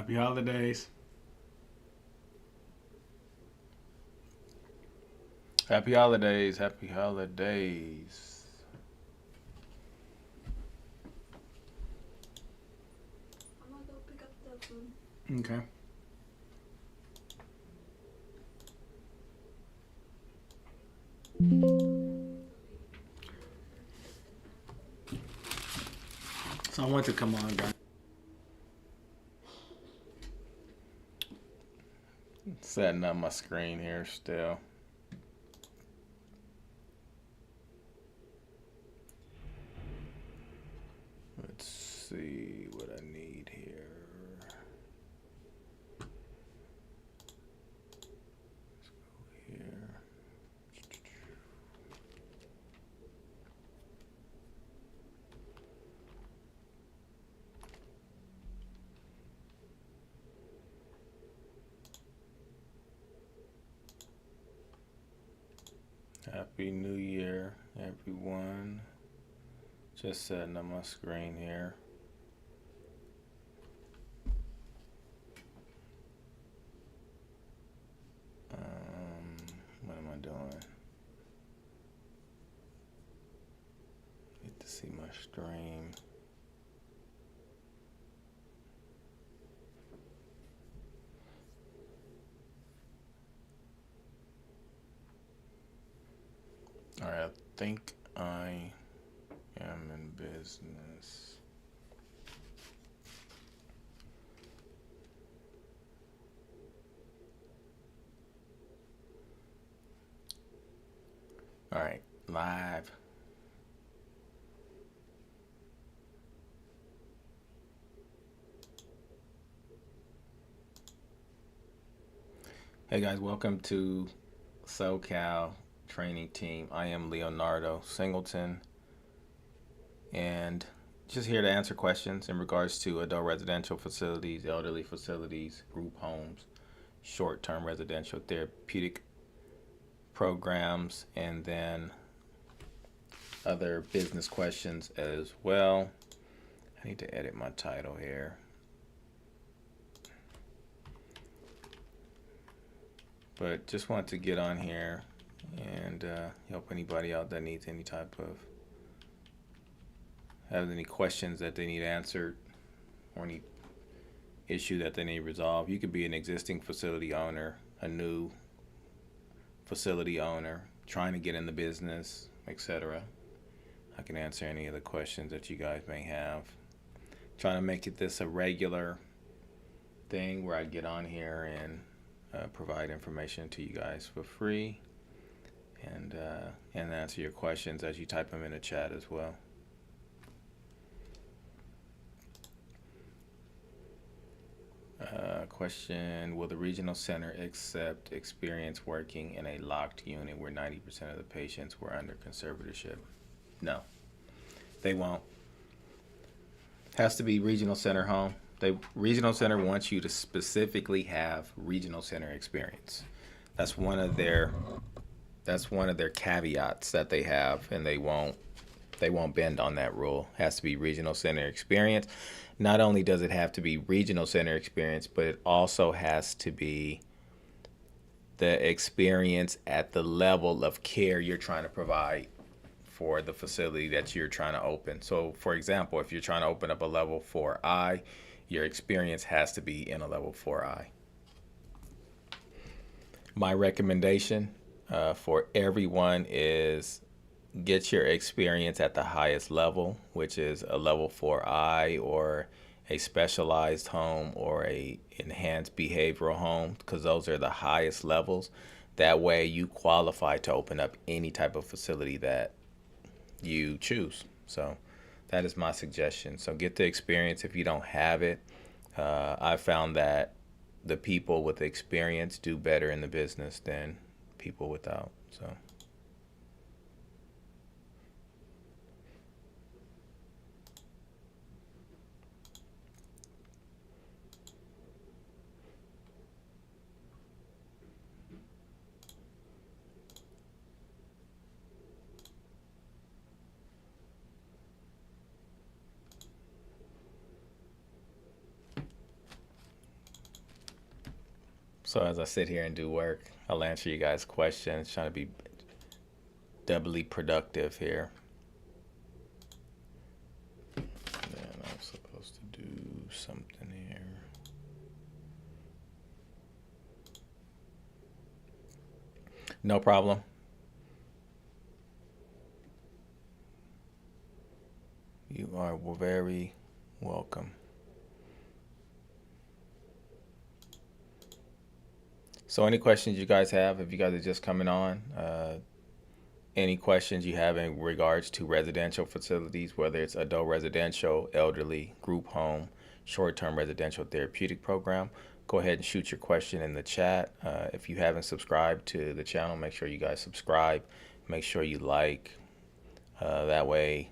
Happy holidays. Happy holidays. Happy holidays. I'm gonna go pick up the food. Okay. So I want to come on, guys. Setting up my screen here still. Let's see what I need here. Let's go here. Happy New Year, everyone. Just setting up my screen here. What am I doing? Need to see my stream. All right, I think I am in business. All right, live. Hey guys, welcome to SoCal Training Team. I am Leonardo Singleton, and just here to answer questions in regards to adult residential facilities, elderly facilities, group homes, short-term residential therapeutic programs, and then other business questions as well. I need to edit my title here. But just want to get on here and help anybody out that needs any type of, have any questions that they need answered or any issue that they need resolved. You could be an existing facility owner, a new facility owner, trying to get in the business, etc. I can answer any of the questions that you guys may have. Trying to make this a regular thing where I get on here and provide information to you guys for free, and answer your questions as you type them in the chat as well. Question: will the regional center accept experience working in a locked unit where 90% of the patients were under conservatorship? No, they won't. Has to be regional center home. Regional center wants you to specifically have regional center experience. That's one of their caveats that they have, and they won't bend on that rule. It has to be regional center experience. Not only does it have to be regional center experience, but it also has to be the experience at the level of care you're trying to provide for the facility that you're trying to open. So, for example, if you're trying to open up a level 4I, your experience has to be in a level 4I. My recommendation for everyone is get your experience at the highest level, which is a level 4I or a specialized home or a enhanced behavioral home, because those are the highest levels. That way you qualify to open up any type of facility that you choose. So that is my suggestion. So get the experience if you don't have it. I found that the people with experience do better in the business than people without. So. So as I sit here and do work, I'll answer you guys' questions, trying to be doubly productive here. And I'm supposed to do something here. No problem. You are very welcome. So any questions you guys have, if you guys are just coming on, any questions you have in regards to residential facilities, whether it's adult residential, elderly, group home, short-term residential therapeutic program, go ahead and shoot your question in the chat. If you haven't subscribed to the channel, make sure you guys subscribe. Make sure you like. That way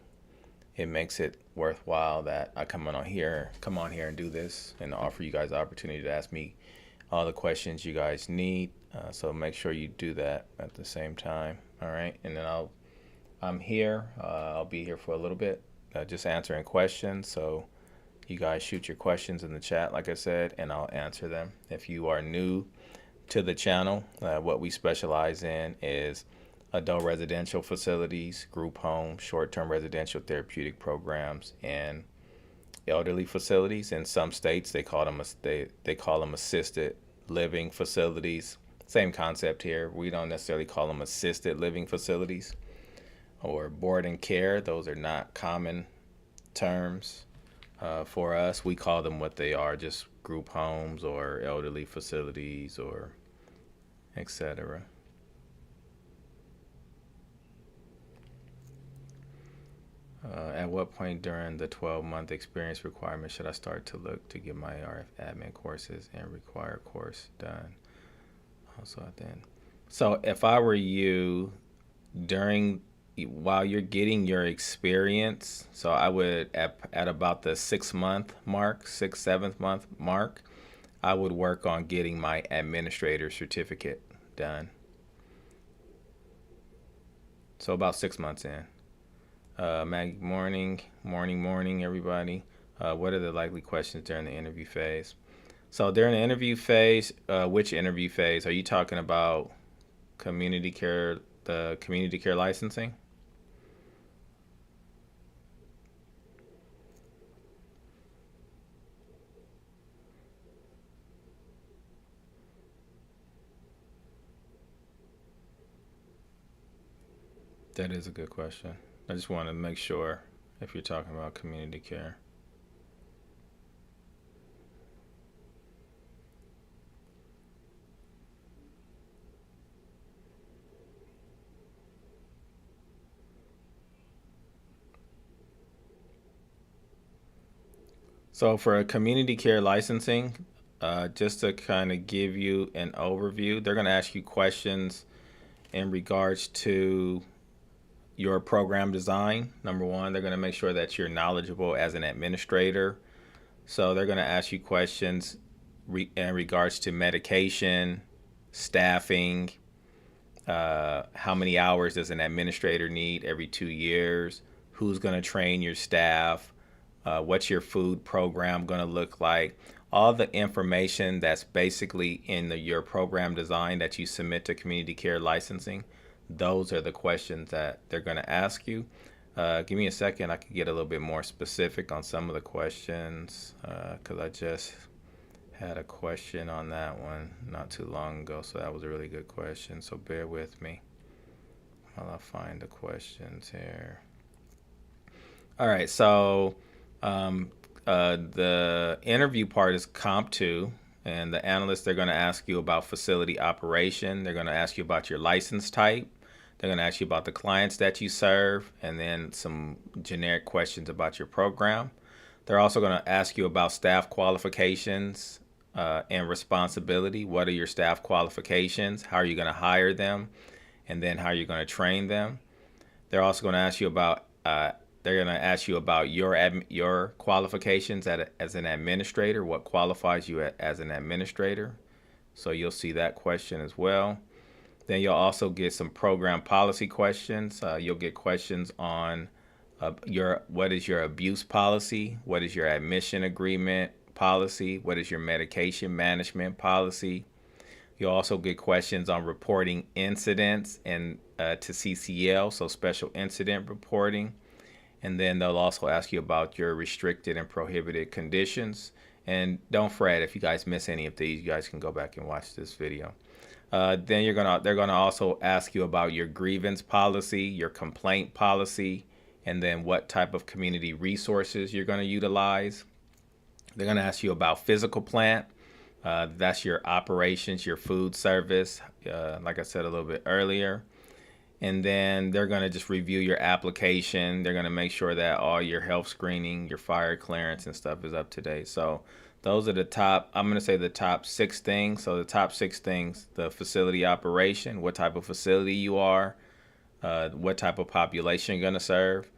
it makes it worthwhile that I come on here and do this and offer you guys the opportunity to ask me all the questions you guys need. So make sure you do that at the same time. All right, and then I'm here. I'll be here for a little bit, just answering questions. So you guys shoot your questions in the chat, like I said, and I'll answer them. If you are new to the channel, what we specialize in is adult residential facilities, group homes, short-term residential therapeutic programs, and elderly facilities. In some states, they call them assisted living facilities. Same concept here. We don't necessarily call them assisted living facilities or board and care. Those are not common terms for us. We call them what they are, just group homes or elderly facilities or etc. At what point during the 12-month experience requirement should I start to look to get my RF admin courses and require course done? Also at the end. So if I were you, while you're getting your experience, so I would at about the 6-month mark, 7th month mark, I would work on getting my administrator certificate done. So about 6 months in. Maggie, morning, everybody. What are the likely questions during the interview phase? So during the interview phase, which interview phase? Are you talking about community care, the community care licensing? That is a good question. I just want to make sure if you're talking about community care. So for a community care licensing, just to kind of give you an overview, they're going to ask you questions in regards to your program design. Number one, they're going to make sure that you're knowledgeable as an administrator. So they're going to ask you questions in regards to medication, staffing, how many hours does an administrator need every 2 years, who's going to train your staff, what's your food program going to look like, all the information that's basically in your program design that you submit to community care licensing. Those are the questions that they're going to ask you. Give me a second. I could get a little bit more specific on some of the questions because I just had a question on that one not too long ago. So that was a really good question. So bear with me while I find the questions here. All right. So the interview part is Comp 2. And the analysts, they're going to ask you about facility operation. They're going to ask you about your license type. They're going to ask you about the clients that you serve, and then some generic questions about your program. They're also going to ask you about staff qualifications and responsibility. What are your staff qualifications? How are you going to hire them? And then how are you going to train them? They're also going to ask you about your qualifications as an administrator. What qualifies you as an administrator? So you'll see that question as well. Then you'll also get some program policy questions. You'll get questions on what is your abuse policy? What is your admission agreement policy? What is your medication management policy? You'll also get questions on reporting incidents and to CCL, so special incident reporting. And then they'll also ask you about your restricted and prohibited conditions. And don't fret if you guys miss any of these. You guys can go back and watch this video. Then they're gonna also ask you about your grievance policy, your complaint policy, and then what type of community resources you're gonna utilize. They're gonna ask you about physical plant. That's your operations, your food service, like I said a little bit earlier. And then they're going to just review your application. They're going to make sure that all your health screening, your fire clearance and stuff is up to date. So those are the top, I'm going to say the top 6 things. So the top 6 things: the facility operation, what type of facility you are, what type of population you're going to serve.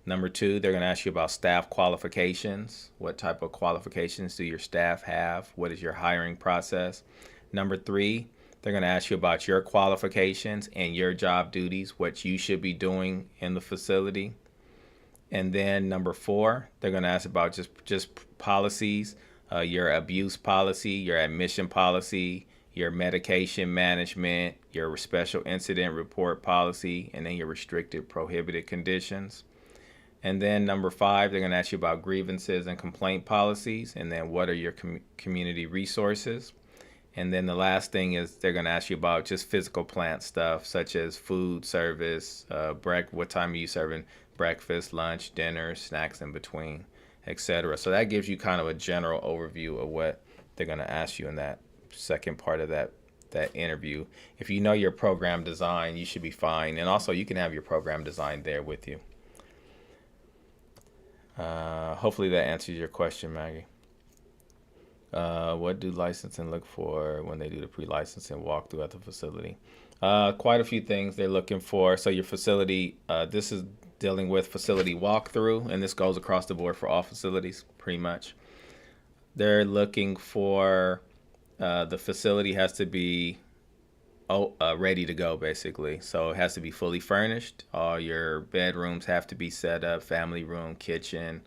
Number 2, they're going to ask you about staff qualifications. What type of qualifications do your staff have? What is your hiring process? Number 3, they're going to ask you about your qualifications and your job duties, what you should be doing in the facility. And then number 4, they're going to ask about just policies, your abuse policy, your admission policy, your medication management, your special incident report policy, and then your restricted prohibited conditions. And then number 5, they're going to ask you about grievances and complaint policies, and then what are your community resources. And then the last thing is they're going to ask you about just physical plant stuff, such as food service, what time are you serving breakfast, lunch, dinner, snacks in between, etc. So that gives you kind of a general overview of what they're going to ask you in that second part of that interview. If you know your program design, you should be fine. And also you can have your program design there with you. Hopefully that answers your question, Maggie. What do licensing look for when they do the pre-licensing walkthrough at the facility? Quite a few things they're looking for. So your facility, this is dealing with facility walkthrough, and this goes across the board for all facilities, pretty much. They're looking for the facility has to be ready to go, basically. So it has to be fully furnished. All your bedrooms have to be set up, family room, kitchen,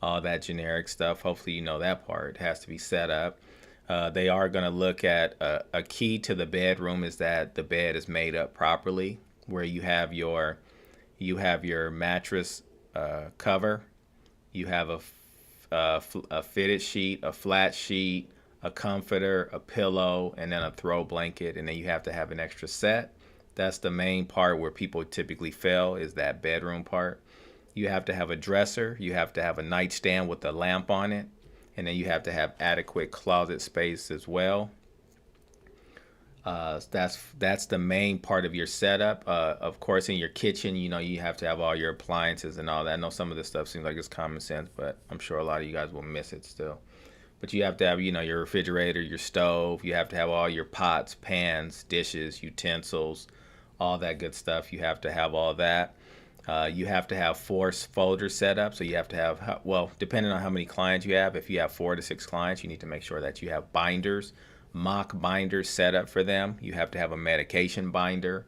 all that generic stuff. Hopefully you know that part. It has to be set up. They are going to look at a key to the bedroom is that the bed is made up properly, where you have your mattress cover, you have a fitted sheet, a flat sheet, a comforter, a pillow, and then a throw blanket, and then you have to have an extra set. That's the main part where people typically fail, is that bedroom part. You have to have a dresser, you have to have a nightstand with a lamp on it, and then you have to have adequate closet space as well. That's the main part of your setup. Of course, in your kitchen, you have to have all your appliances and all that. I know some of this stuff seems like it's common sense, but I'm sure a lot of you guys will miss it still. But you have to have, your refrigerator, your stove. You have to have all your pots, pans, dishes, utensils, all that good stuff. You have to have all that. You have to have 4 folders set up. So you have to have, depending on how many clients you have, if you have 4 to 6 clients, you need to make sure that you have binders, mock binders set up for them. You have to have a medication binder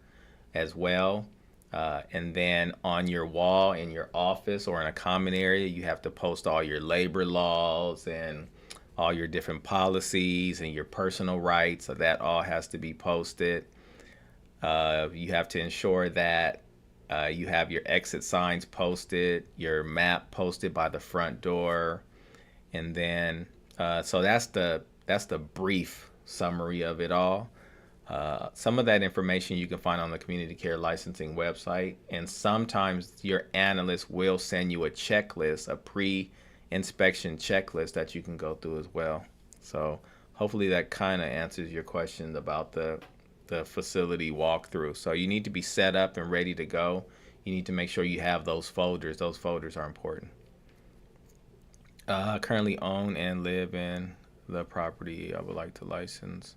as well. And then on your wall in your office or in a common area, you have to post all your labor laws and all your different policies and your personal rights. So that all has to be posted. You have to ensure that you have your exit signs posted, your map posted by the front door, and then so that's the brief summary of it all. Some of that information you can find on the Community Care Licensing website, and sometimes your analyst will send you a checklist, a pre-inspection checklist that you can go through as well. So hopefully that kind of answers your question about the facility walkthrough. So you need to be set up and ready to go. You need to make sure you have those folders. Those folders are important. Currently own and live in the property I would like to license.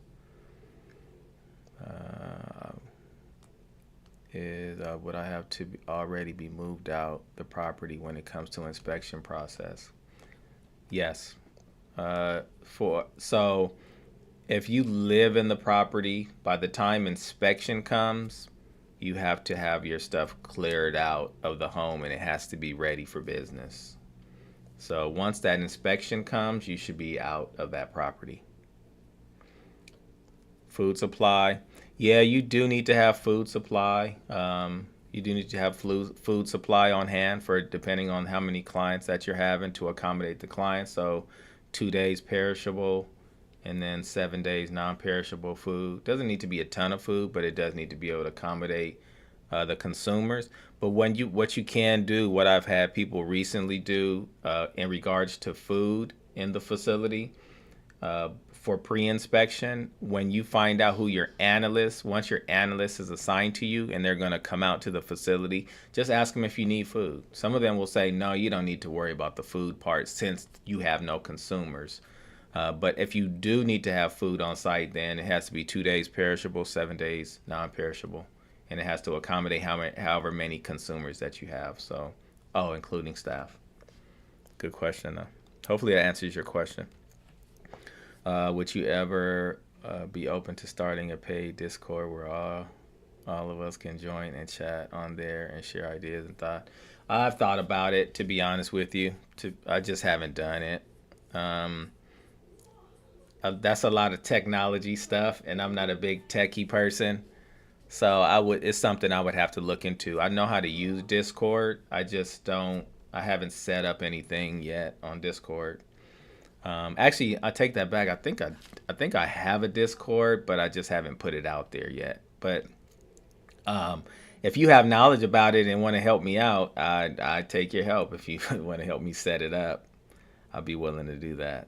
Would I have to already be moved out the property when it comes to inspection process? Yes. So if you live in the property, by the time inspection comes, you have to have your stuff cleared out of the home and it has to be ready for business. So once that inspection comes, you should be out of that property. Food supply. Yeah, you do need to have food supply. You do need to have food supply on hand for depending on how many clients that you're having to accommodate the clients. So 2 days perishable and then 7 days non-perishable food. Doesn't need to be a ton of food, but it does need to be able to accommodate the consumers. But what you can do, what I've had people recently do in regards to food in the facility, for pre-inspection, when you find out who your analyst, once your analyst is assigned to you and they're going to come out to the facility, just ask them if you need food. Some of them will say, no, you don't need to worry about the food part since you have no consumers. But if you do need to have food on site, then it has to be 2 days perishable, 7 days non-perishable, and it has to accommodate however many consumers that you have. So, including staff. Good question, though. Hopefully that answers your question. Would you ever be open to starting a paid Discord where all of us can join and chat on there and share ideas and thought? I've thought about it, to be honest with you. I just haven't done it. That's a lot of technology stuff, and I'm not a big techie person. So it's something I would have to look into. I know how to use Discord. I just don't. I haven't set up anything yet on Discord. Actually, I take that back. I think I have a Discord, but I just haven't put it out there yet. But if you have knowledge about it and want to help me out, I take your help. If you want to help me set it up, I'll be willing to do that.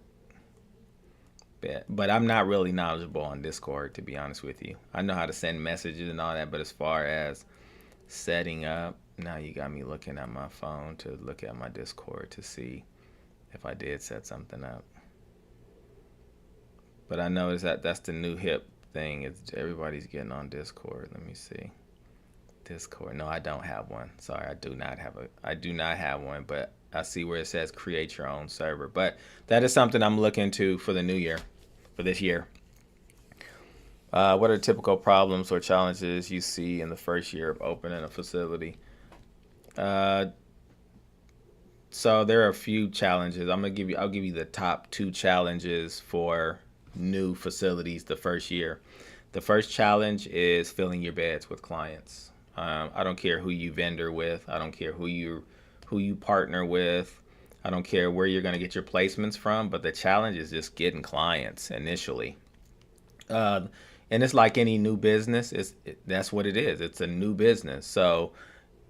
But I'm not really knowledgeable on Discord, to be honest with you. I know how to send messages and all that, but as far as setting up, now you got me looking at my phone to look at my Discord to see if I did set something up. But I noticed that that's the new hip thing. Everybody's getting on Discord. Let me see. Discord. No, I don't have one. Sorry, I do not have one, but I see where it says create your own server. But that is something I'm looking to for the new year, for this year. What are typical problems or challenges you see in the first year of opening a facility? So there are a few challenges. I'll give you the top 2 challenges for new facilities the first year. The first challenge is filling your beds with clients. I don't care who you vendor with. I don't care who you partner with. I don't care where you're going to get your placements from, but the challenge is just getting clients initially. And it's like any new business. That's what it is. It's a new business. So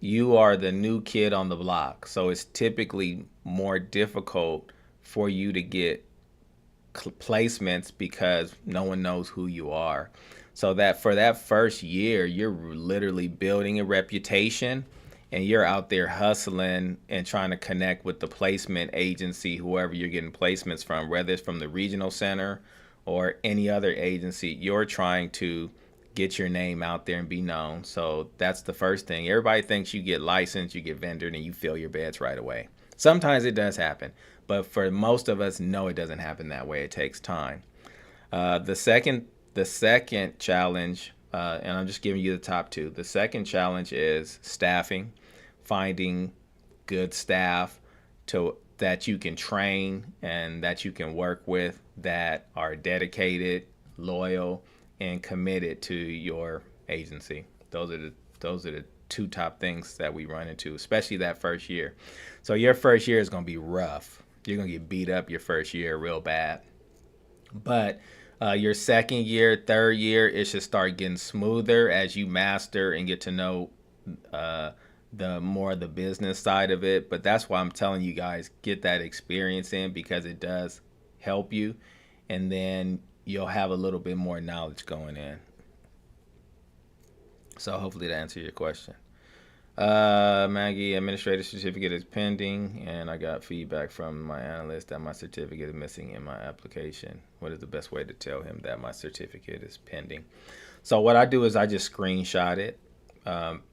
you are the new kid on the block. So it's typically more difficult for you to get placements because no one knows who you are. So that for that first year, you're literally building a reputation and you're out there hustling and trying to connect with the placement agency, whoever you're getting placements from, whether it's from the regional center or any other agency. You're trying to get your name out there and be known. So that's the first thing. Everybody thinks you get licensed, you get vendored, and you fill your beds right away. Sometimes it does happen, but for most of us, no, it doesn't happen that way. It takes time. The second challenge, and I'm just giving you the top 2. The second challenge is staffing, finding good staff that you can train and that you can work with that are dedicated, loyal, and committed to your agency. Those are the 2 top things that we run into, especially that first year. So your first year is going to be rough. You're going to get beat up your first year real bad. But your second year, third year, it should start getting smoother as you master and get to know the more the business side of it. But that's why I'm telling you guys, get that experience in, because it does help you. And then you'll have a little bit more knowledge going in. So hopefully that answers your question. Maggie, administrative certificate is pending, and I got feedback from my analyst that my certificate is missing in my application. What is the best way to tell him that my certificate is pending? So what I do is I just screenshot it.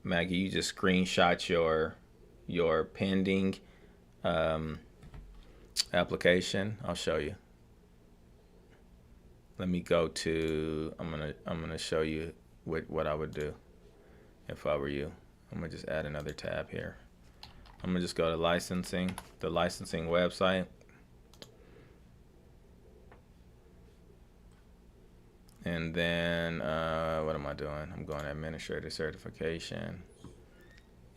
Maggie, you just screenshot your pending application. I'll show you. Let me go to. I'm gonna show you what I would do if I were you. I'm gonna just add another tab here. I'm gonna just go to licensing, the licensing website. And then what am I doing? I'm going to administrator certification,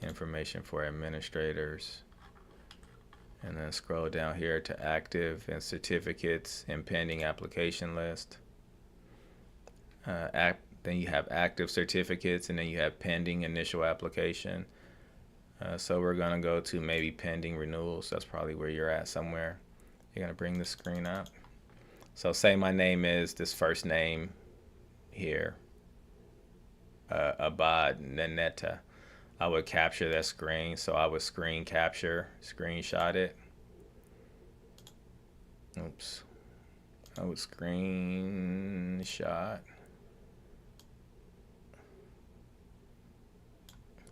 information for administrators, and then scroll down here to active and certificates and pending application list. Then you have active certificates, and then you have pending initial application. So we're going to go to maybe pending renewals. That's probably where you're at somewhere. You're going to bring the screen up. So say my name is this first name here, Abad Naneta. I would capture that screen. So I would screenshot it. Oops. I would screenshot.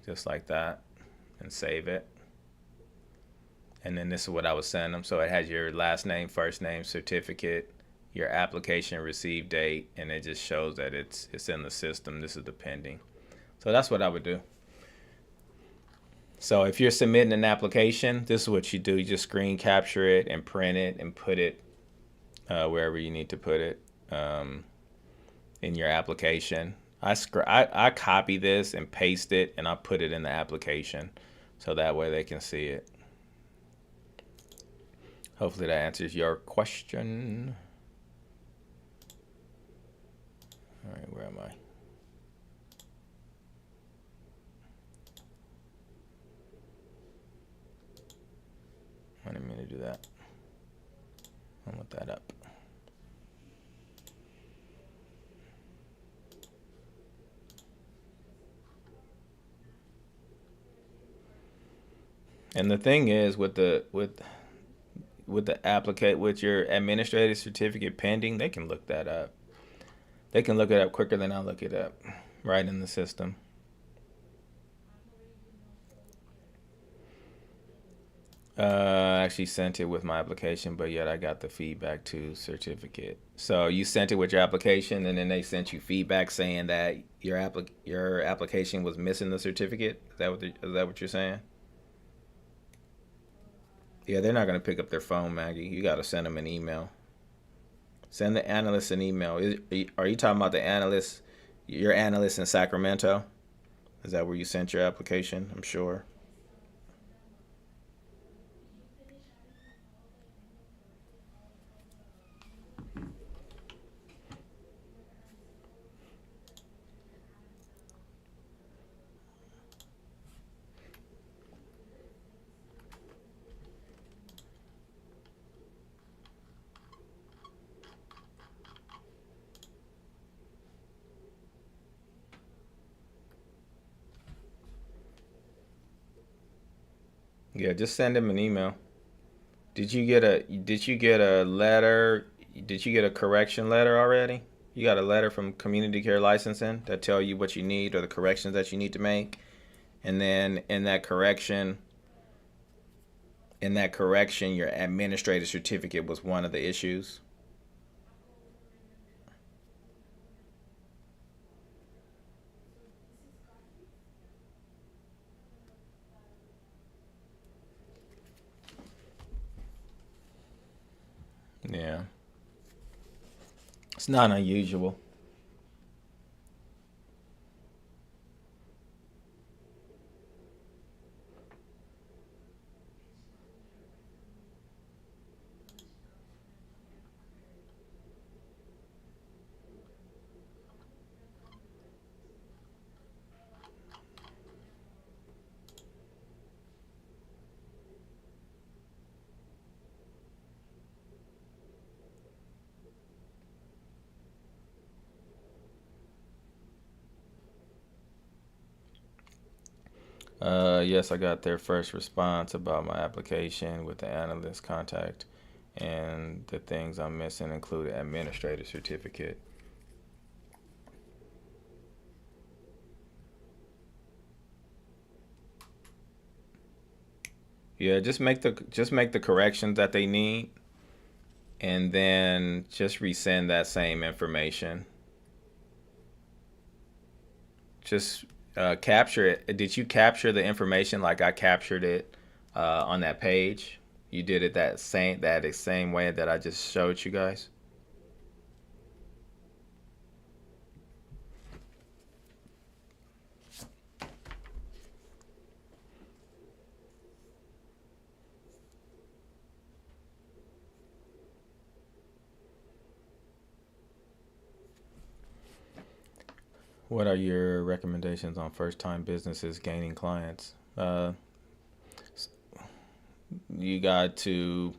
Just like that. And save it. And then this is what I would send them. So it has your last name, first name, certificate, your application receive date, and it just shows that it's in the system. This is the pending. So that's what I would do. So if you're submitting an application, this is what you do. You just screen capture it and print it and put it wherever you need to put it in your application. I copy this and paste it, and I put it in the application so that way they can see it. Hopefully that answers your question. All right, where am I? I didn't mean to do that. I'll let that up. And the thing is with the applicant with your administrative certificate pending, they can look that up. They can look it up quicker than I look it up, right in the system. I actually sent it with my application, but yet I got the feedback to certificate. So you sent it with your application, and then they sent you feedback saying that your application was missing the certificate. Is that what you're saying? Yeah, they're not gonna pick up their phone, Maggie. You gotta send them an email. Send the analyst an email. Are you talking about the analyst, your analyst in Sacramento? Is that where you sent your application? I'm sure. Yeah, just send them an email. Did you get a letter? Did you get a correction letter already? You got a letter from community care licensing that tell you what you need or the corrections that you need to make. And then in that correction, your administrative certificate was one of the issues. Yeah. It's not unusual. Yes, I got their first response about my application with the analyst contact, and the things I'm missing include an administrative certificate. Yeah, just make the corrections that they need, and then just resend that same information. Just capture it. Did you capture the information like I captured it on that page? You did it that same way that I just showed you guys. What are your recommendations on first-time businesses gaining clients? You got to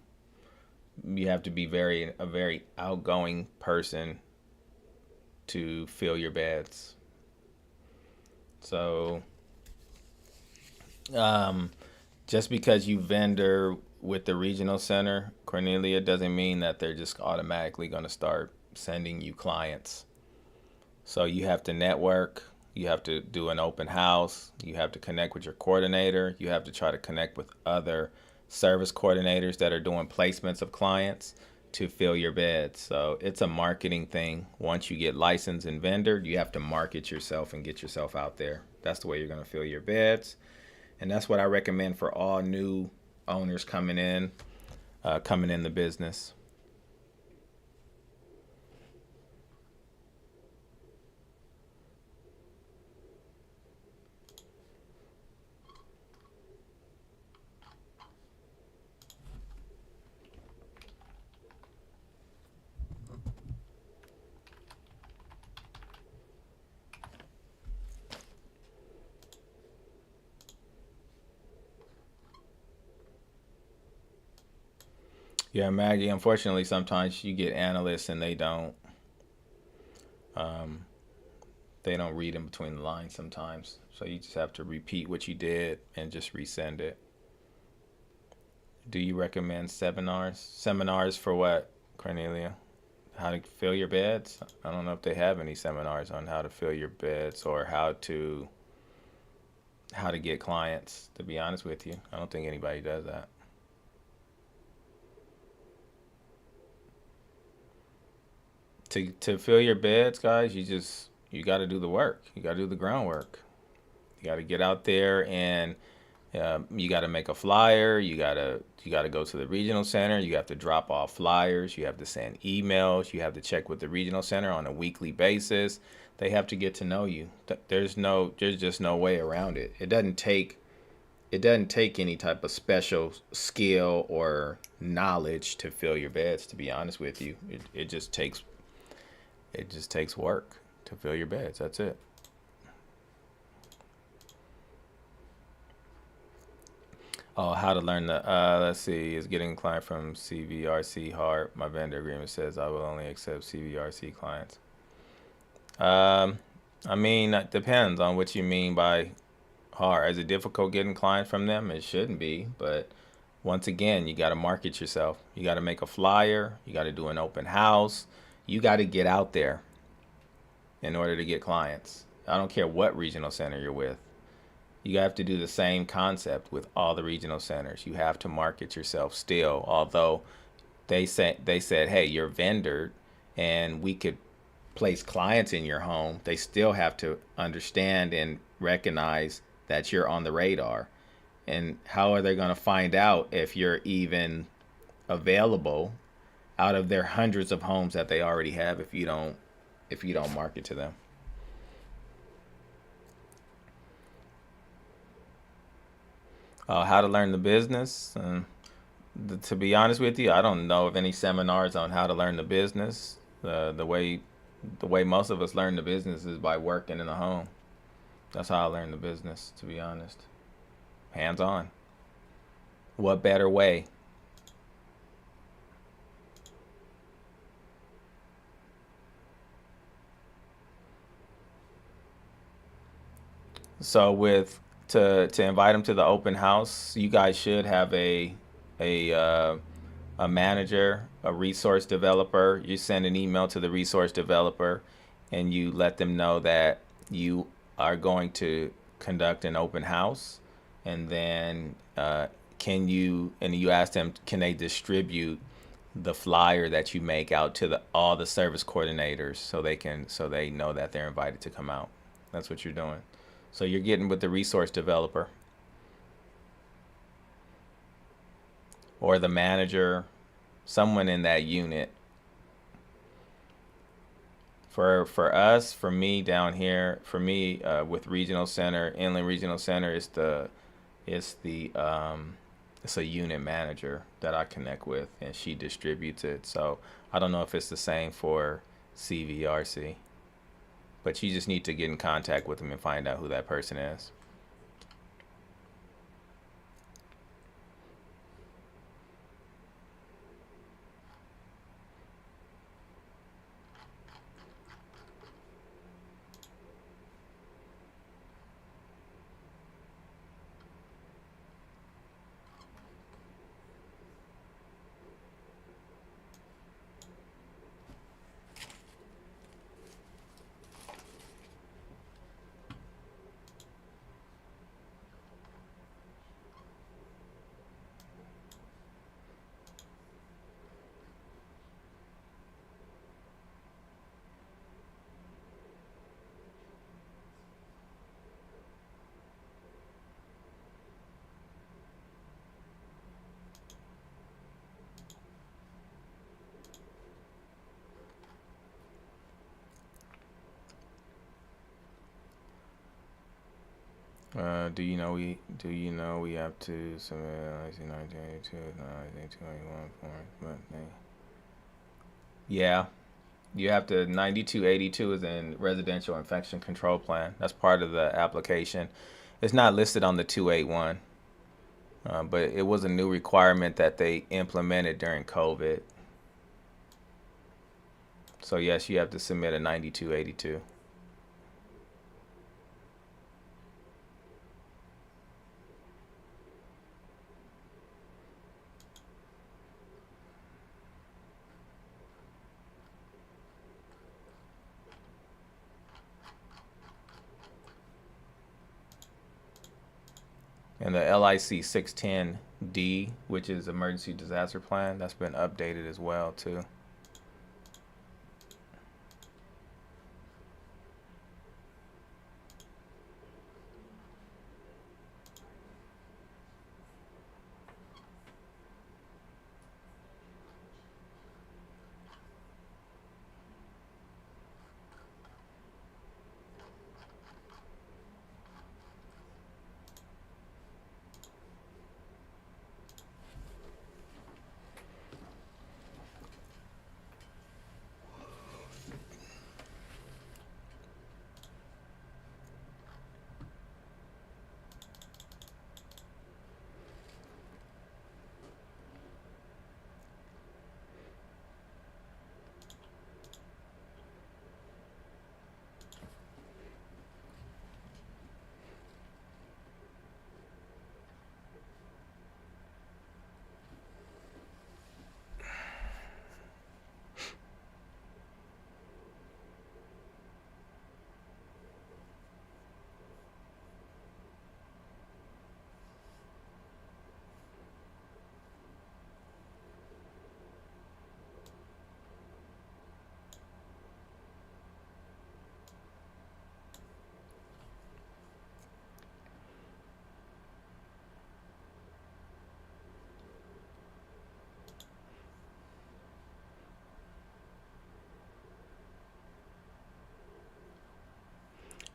you have to be a very outgoing person to fill your beds. So um, just because you vendor with the regional center, Cornelia, doesn't mean that they're just automatically going to start sending you clients. So you have to network, you have to do an open house, you have to connect with your coordinator, you have to try to connect with other service coordinators that are doing placements of clients to fill your beds. So it's a marketing thing. Once you get licensed and vendored, you have to market yourself and get yourself out there. That's the way you're going to fill your beds. And that's what I recommend for all new owners coming in the business. Yeah, Maggie, unfortunately, sometimes you get analysts and um, they don't read in between the lines sometimes. So you just have to repeat what you did and just resend it. Do you recommend seminars? Seminars for what, Cornelia? How to fill your beds? I don't know if they have any seminars on how to fill your beds or how to get clients, to be honest with you. I don't think anybody does that. To fill your beds, guys, you got to do the work. You got to do the groundwork. You got to get out there and you got to make a flyer. You got to go to the regional center. You have to drop off flyers. You have to send emails. You have to check with the regional center on a weekly basis. They have to get to know you. There's just no way around it. It doesn't take any type of special skill or knowledge to fill your beds. To be honest with you, it just takes work to fill your beds. That's it. Oh, how to learn the let's see, is getting a client from CVRC hard? My vendor agreement says I will only accept CVRC clients. Um, I mean, that depends on what you mean by hard. Is it difficult getting clients from them? It shouldn't be, but once again, you got to market yourself. You got to make a flyer. You got to do an open house. You got to get out there in order to get clients. I don't care what regional center you're with. You have to do the same concept with all the regional centers. You have to market yourself still, although they said, hey, you're vendored and we could place clients in your home. They still have to understand and recognize that you're on the radar. And how are they going to find out if you're even available out of their hundreds of homes that they already have if you don't market to them? How to learn the business. To be honest with you, I don't know of any seminars on how to learn the business. The way most of us learn the business is by working in the home. That's how I learned the business, to be honest. Hands on. What better way? So with to invite them to the open house, you guys should have a a manager, a resource developer. You send an email to the resource developer, and you let them know that you are going to conduct an open house, and then you ask them, can they distribute the flyer that you make out to all the service coordinators so they know that they're invited to come out. That's what you're doing. So you're getting with the resource developer or the manager, someone in that unit. For me down here, with regional center, inland regional center, it's a unit manager that I connect with, and she distributes it. So I don't know if it's the same for CVRC. But you just need to get in contact with them and find out who that person is. Do you know we have to submit IC 1982, 1921 form, but yeah, you have to. 9282 is in residential infection control plan. That's part of the application. It's not listed on the 281, but it was a new requirement that they implemented during COVID. So yes, you have to submit a 9282. And the LIC 610D, which is emergency disaster plan, that's been updated as well too.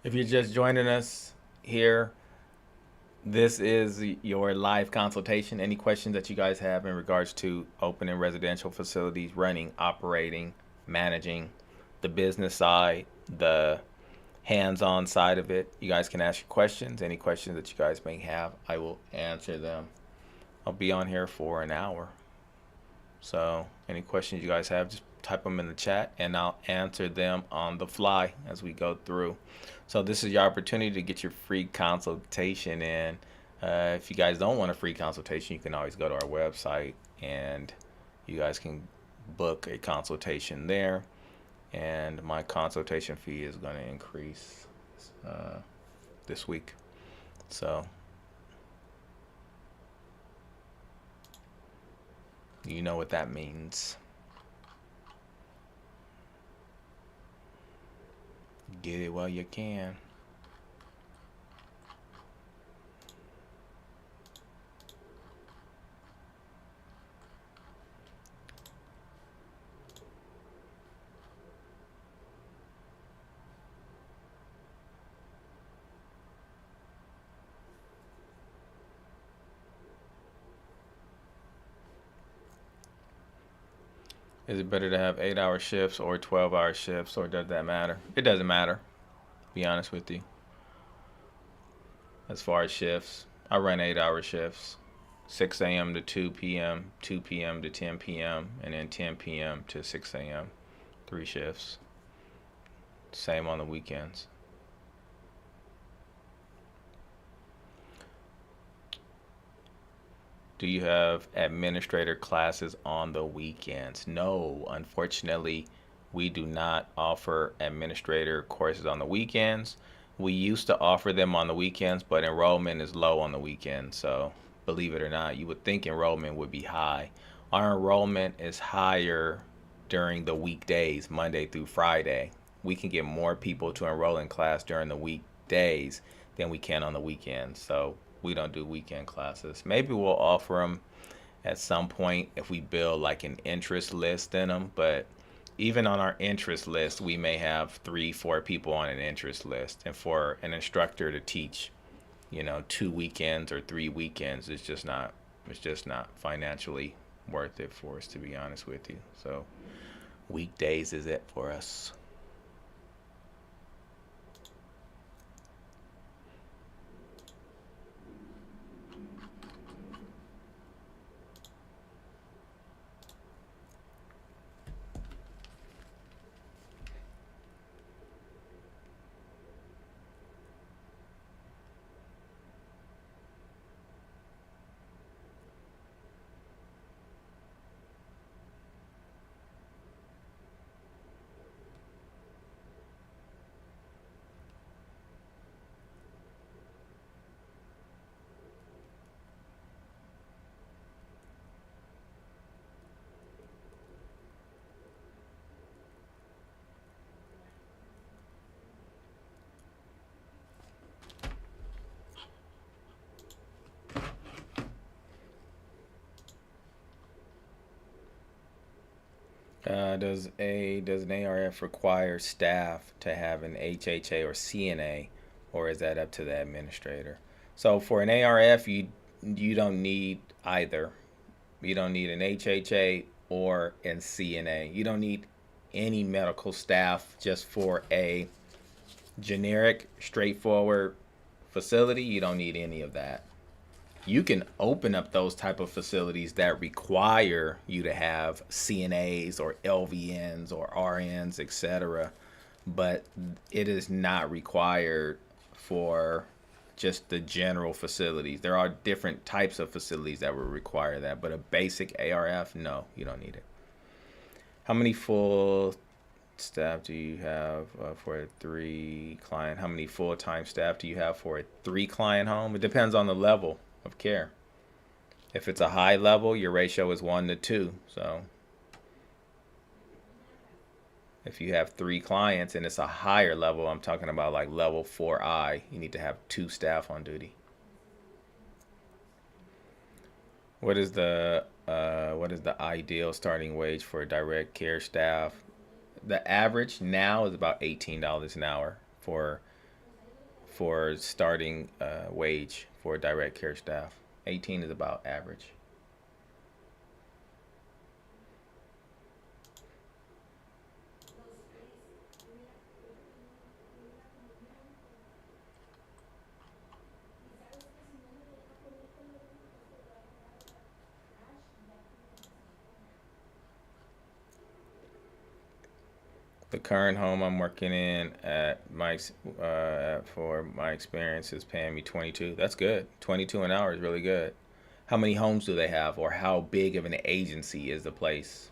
If you're just joining us here, this is your live consultation. Any questions that you guys have in regards to opening residential facilities, running, operating, managing, the business side, the hands-on side of it, you guys can ask your questions. Any questions that you guys may have, I will answer them. I'll be on here for an hour. So any questions you guys have, just type them in the chat and I'll answer them on the fly as we go through. So this is your opportunity to get your free consultation in. If you guys don't want a free consultation, you can always go to our website and you guys can book a consultation there. And my consultation fee is going to increase this week. So you know what that means. Get it while you can. Is it better to have 8-hour shifts or 12-hour shifts, or does that matter? It doesn't matter. Be honest with you. As far as shifts, I run 8 hour shifts, 6 a.m. to 2 p.m., 2 p.m. to 10 p.m., and then 10 p.m. to 6 a.m. 3 shifts. Same on the weekends. Do you have administrator classes on the weekends? No, unfortunately, we do not offer administrator courses on the weekends. We used to offer them on the weekends, but enrollment is low on the weekends. So, believe it or not, you would think enrollment would be high. Our enrollment is higher during the weekdays, Monday through Friday. We can get more people to enroll in class during the weekdays than we can on the weekends. So, we don't do weekend classes. Maybe we'll offer them at some point if we build like an interest list in them. But even on our interest list, we may have 3, 4 people on an interest list. And for an instructor to teach, 2 weekends or 3 weekends, it's just not financially worth it for us, to be honest with you. So weekdays is it for us. Does an ARF require staff to have an HHA or CNA, or is that up to the administrator? So for an ARF, you don't need either. You don't need an HHA or an CNA. You don't need any medical staff just for a generic, straightforward facility. You don't need any of that. You can open up those type of facilities that require you to have CNAs or LVNs or RNs, etc. But it is not required for just the general facilities. There are different types of facilities that will require that, but a basic ARF, no, you don't need it. How many full staff do you have for a 3 client? How many full-time staff do you have for a 3 client home? It depends on the level of care. If it's a high level, your ratio is 1 to 2. So if you have 3 clients and it's a higher level, I'm talking about like level 4I, you need to have 2 staff on duty. What is the ideal starting wage for direct care staff? The average now is about $18 an hour for starting wage for direct care staff. 18 is about average. The current home I'm working in for my experience is paying me 22. That's good. 22 an hour is really good. How many homes do they have, or how big of an agency is the place?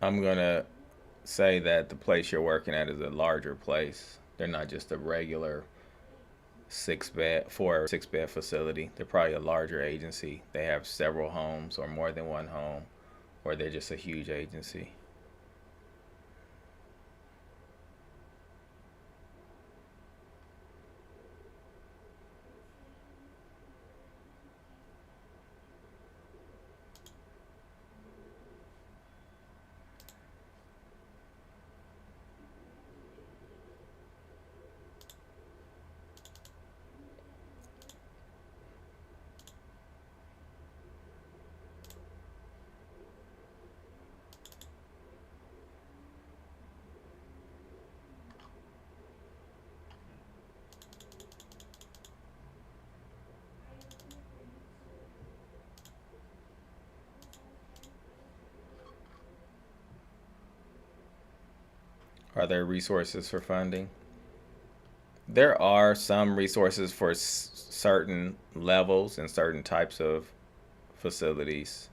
I'm gonna say that the place you're working at is a larger place. They're not just a regular 6 bed, 4 or 6 bed facility. They're probably a larger agency. They have several homes or more than one home, or they're just a huge agency. Are there resources for funding? There are some resources for certain levels and certain types of facilities.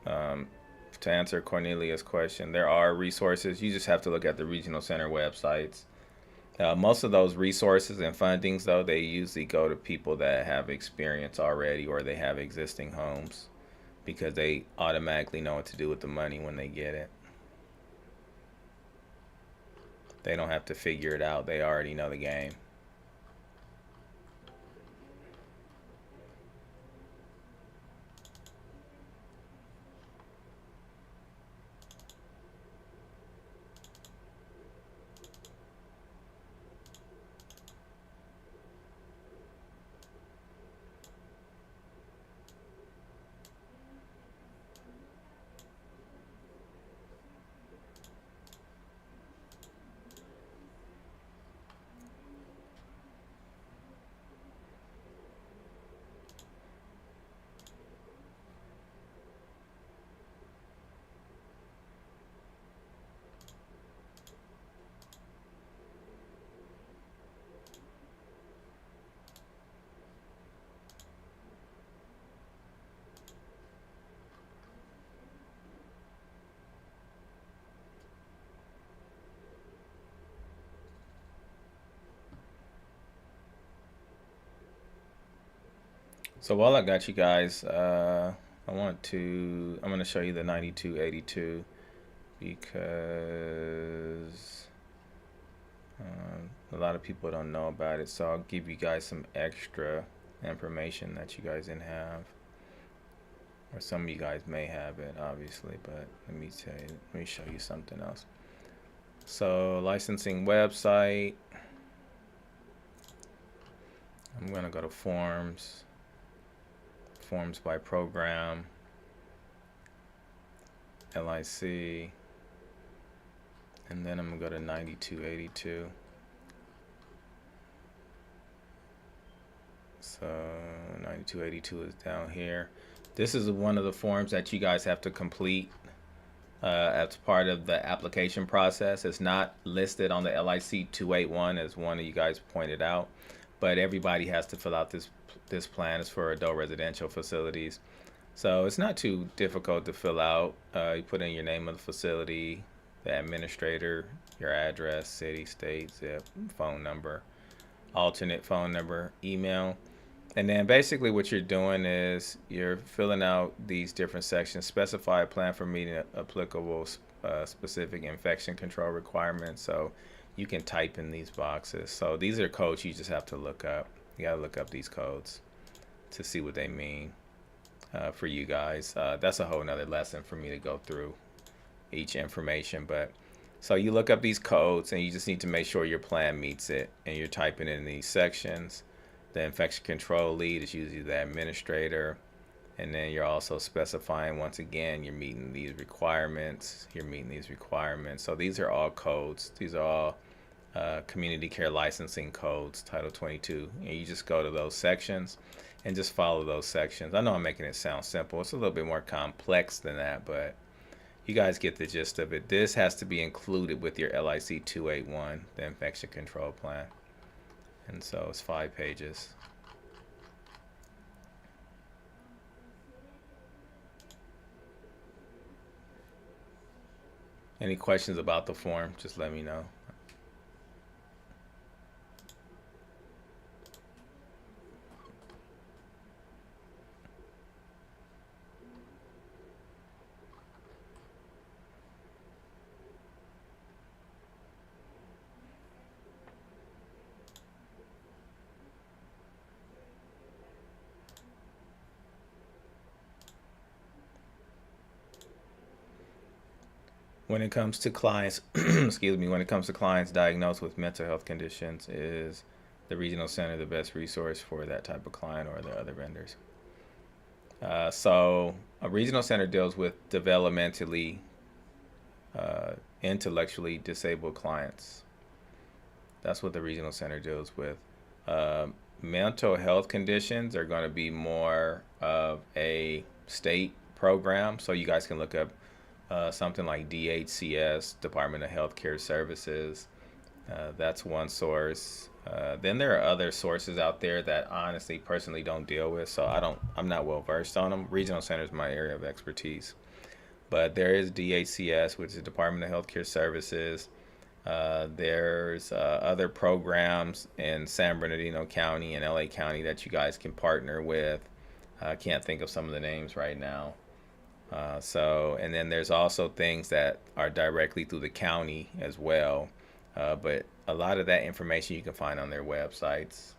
Um, to answer Cornelia's question, there are resources. You just have to look at the regional center websites. Most of those resources and fundings, though, they usually go to people that have experience already or they have existing homes because they automatically know what to do with the money when they get it. They don't have to figure it out, they already know the game. So while I got you guys, I'm going to show you the 9282 because a lot of people don't know about it. So I'll give you guys some extra information that you guys didn't have. Or some of you guys may have it, obviously, but let me show you something else. So licensing website. I'm going to go to forms by program, LIC, and then I'm going to go to 9282. So 9282 is down here. This is one of the forms that you guys have to complete as part of the application process. It's not listed on the LIC 281 as one of you guys pointed out, but everybody has to fill out this plan. Is for adult residential facilities. So it's not too difficult to fill out. You put in your name of the facility, the administrator, your address, city, state, zip, phone number, alternate phone number, email. And then basically what you're doing is you're filling out these different sections, specify a plan for meeting applicable specific infection control requirements. So you can type in these boxes. So these are codes you just have to look up. You got to look up these codes to see what they mean for you guys. That's a whole nother lesson for me to go through each information. But so you look up these codes and you just need to make sure your plan meets it. And you're typing in these sections. The infection control lead is usually the administrator. And then you're also specifying, once again, you're meeting these requirements. You're meeting these requirements. So these are all codes. These are all community care licensing codes, Title 22. And you just go to those sections and just follow those sections. I know I'm making it sound simple. It's a little bit more complex than that, but you guys get the gist of it. This has to be included with your LIC 281, the infection control plan. And so it's 5 pages. Any questions about the form, just let me know. When it comes to clients, excuse me, when it comes to clients diagnosed with mental health conditions, is the regional center the best resource for that type of client, or are there other vendors? So a regional center deals with developmentally, intellectually disabled clients. That's what the regional center deals with. Mental health conditions are going to be more of a state program. So you guys can look up something like DHCS, Department of Healthcare Services. That's one source. Then there are other sources out there that honestly, personally, don't deal with, so I'm not well versed on them. Regional Center is my area of expertise, but there is DHCS, which is Department of Healthcare Services. There's other programs in San Bernardino County and LA County that you guys can partner with. I can't think of some of the names right now. And then there's also things that are directly through the county as well. But a lot of that information you can find on their websites.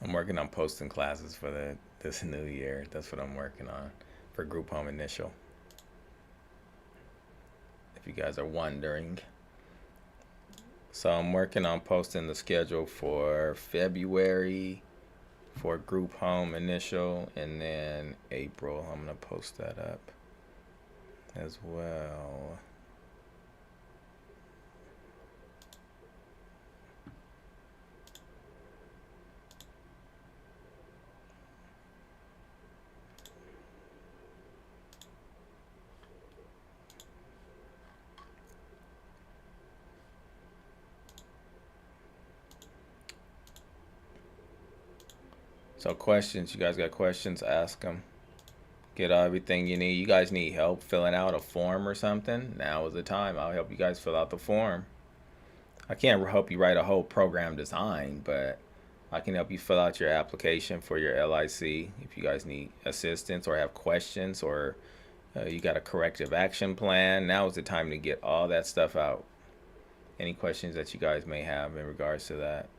I'm working on posting classes for this new year. That's what I'm working on for Group Home Initial. If you guys are wondering. So I'm working on posting the schedule for February for Group Home Initial, and then April I'm gonna post that up as well. So questions, you guys got questions, ask them. Get everything you need. You guys need help filling out a form or something? Now is the time. I'll help you guys fill out the form. I can't help you write a whole program design, but I can help you fill out your application for your LIC if you guys need assistance or have questions, or you got a corrective action plan. Now is the time to get all that stuff out. Any questions that you guys may have in regards to that?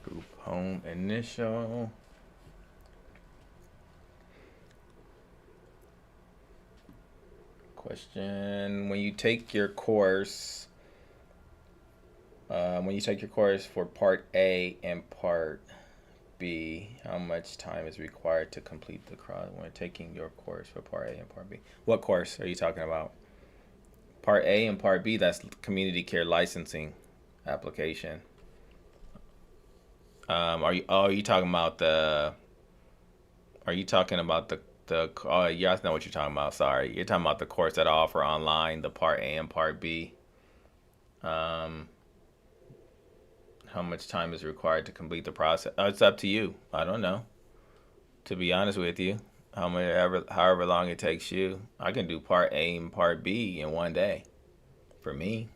Group Home Initial. Question: when you take your course, for Part A and Part B, how much time is required to complete the course when taking your course for Part A and Part B? What course are you talking about? Part A and Part B, that's community care licensing application. Are you talking about the oh, yeah, I know what you're talking about. Sorry. You're talking about the course that I offer online, the Part A and Part B. Um, how much time is required to complete the process? It's up to you. I don't know. To be honest with you, however long it takes you, I can do Part A and Part B in one day for me.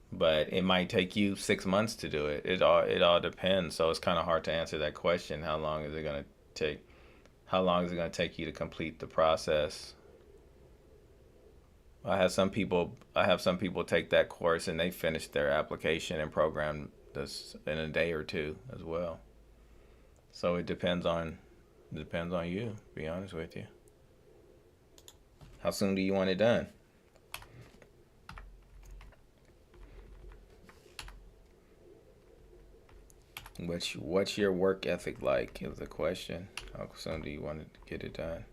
But it might take you 6 months to do it. It all depends. So it's kind of hard to answer that question. How long is it going to take? How long is it going to take you to complete the process? I have some people take that course and they finish their application and program this in a day or two as well. So it depends on you, to be honest with you. How soon do you want it done? What's your work ethic like is the question. How soon do you want to get it done?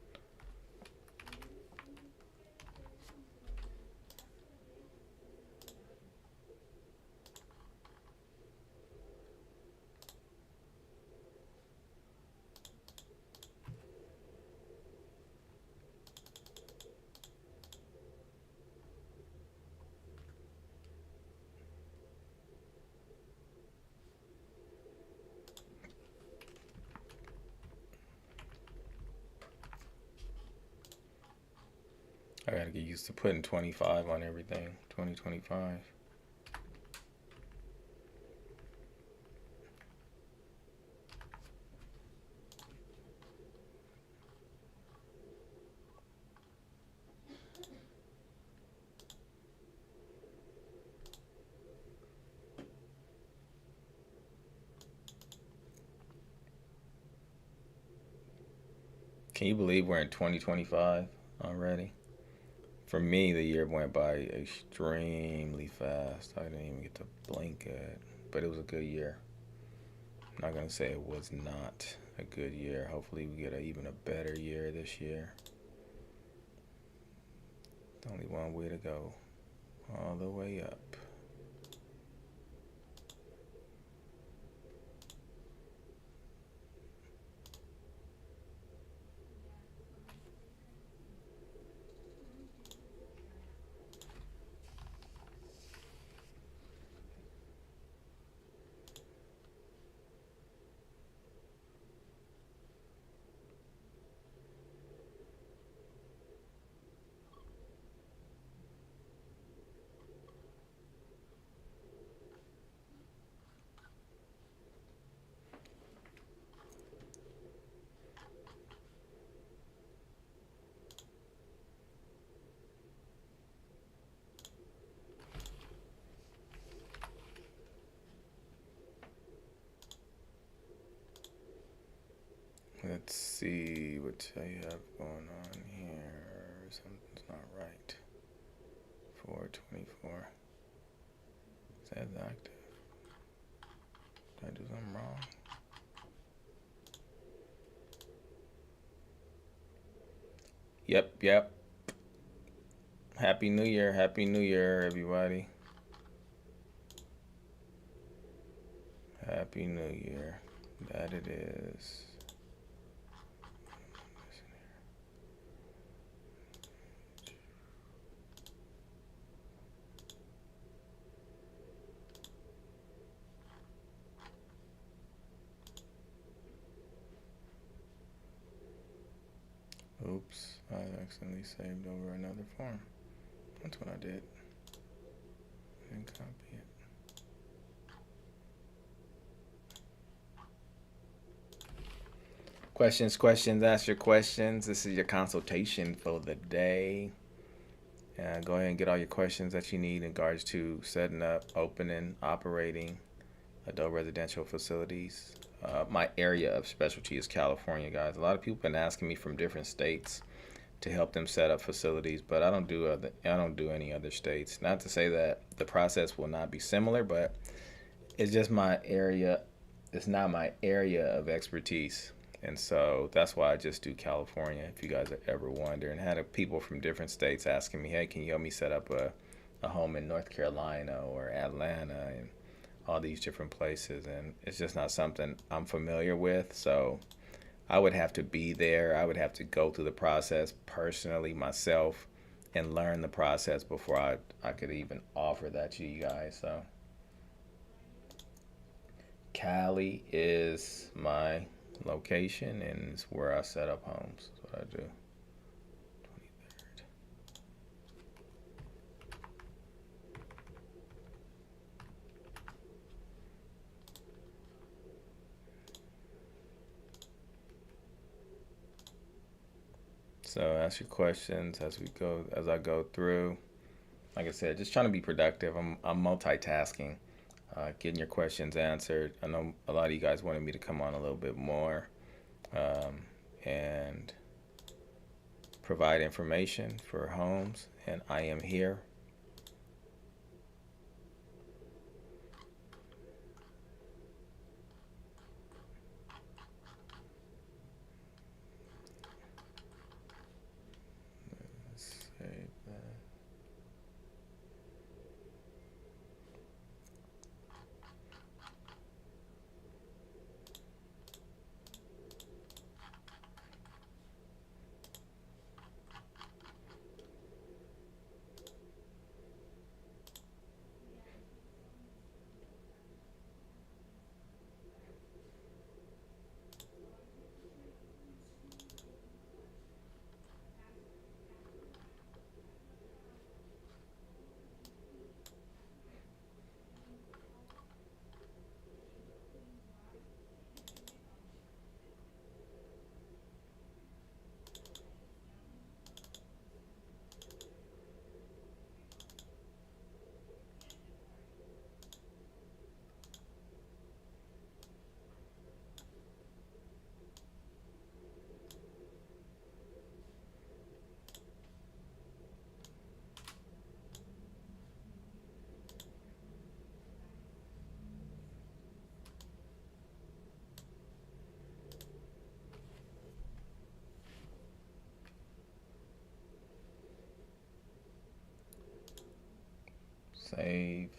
I gotta get used to putting 25 on everything. 2025. Can you believe we're in 2025 already? For me, the year went by extremely fast. I didn't even get to blink at, but it was a good year. I'm not gonna say it was not a good year. Hopefully, we get even a better year this year. Only one way to go, all the way up. Let's see what I have going on here. Something's not right. 424. Says active. Did I do something wrong? Yep. Happy New Year. Happy New Year, everybody. Happy New Year. That it is. Oops, I accidentally saved over another form. That's what I did. I didn't copy it. Questions, ask your questions. This is your consultation for the day. Go ahead and get all your questions that you need in regards to setting up, opening, operating adult residential facilities. My area of specialty is California, guys. A lot of people have been asking me from different states to help them set up facilities, but I don't do any other states. Not to say that the process will not be similar, but it's just my area. It's not my area of expertise. And so that's why I just do California, if you guys are ever wondering. I had people from different states asking me, hey, can you help me set up a home in North Carolina or Atlanta and all these different places? And it's just not something I'm familiar with. So I would have to be there. I would have to go through the process personally myself and learn the process before I could even offer that to you guys. So Cali is my location and it's where I set up homes. That's what I do. 23rd. So ask your questions as I go through. Like I said, just trying to be productive. I'm multitasking, getting your questions answered. I know a lot of you guys wanted me to come on a little bit more and provide information for homes, and I am here. Let's save that. Save.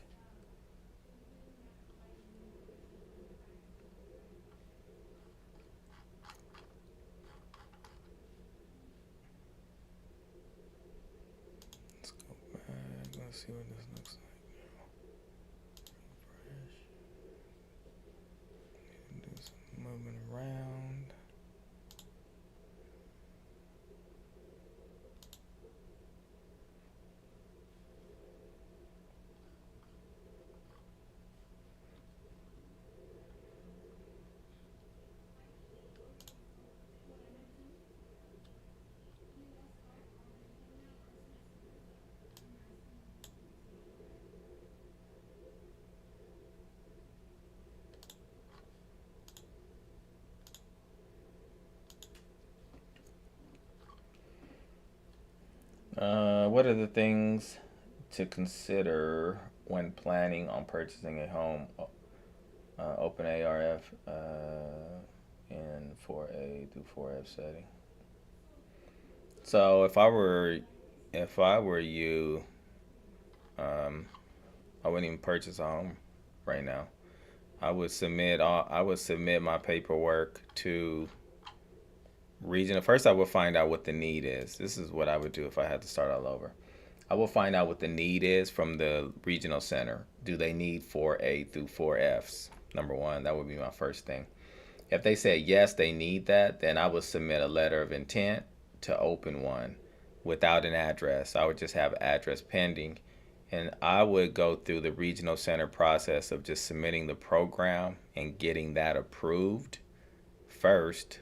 Let's go back. Let's see what this looks like. Refresh. Do some moving around. What are the things to consider when planning on purchasing a home? Open ARF in 4A through 4F setting. So if I were you, um, I wouldn't even purchase a home right now. I would submit my paperwork to regional. First, I would find out what the need is. This is what I would do if I had to start all over. I will find out what the need is from the regional center. Do they need 4A through 4Fs? Number one, that would be my first thing. If they say yes, they need that, then I would submit a letter of intent to open one without an address. I would just have address pending. And I would go through the regional center process of just submitting the program and getting that approved first.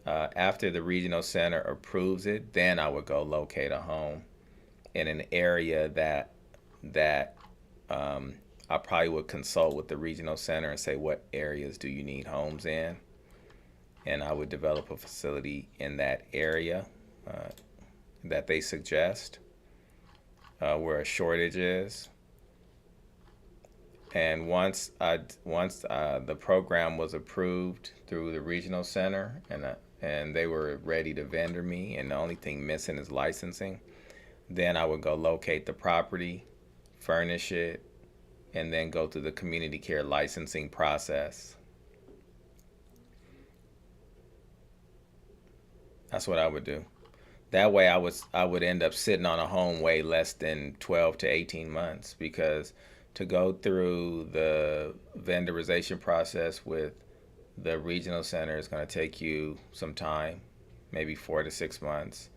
After the regional center approves it, then I would go locate a home in an area that I probably would consult with the regional center and say, what areas do you need homes in? And I would develop a facility in that area uh, that they suggest, where a shortage is. And once the program was approved through the regional center, and they were ready to vendor me, and the only thing missing is licensing, then I would go locate the property, furnish it, and then go through the community care licensing process. That's what I would do. That way, I would end up sitting on a home way less than 12 to 18 months, because to go through the vendorization process with the regional center is going to take you some time, maybe 4 to 6 months.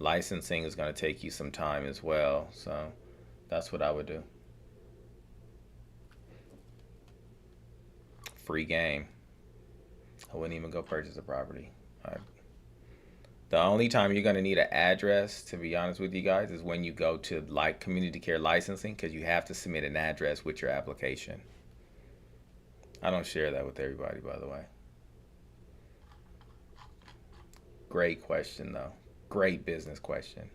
Licensing is going to take you some time as well. So that's what I would do. Free game. I wouldn't even go purchase a property. The only time you're going to need an address, to be honest with you guys, is when you go to like community care licensing, because you have to submit an address with your application. I don't share that with everybody, by the way. Great question, though. Great business question.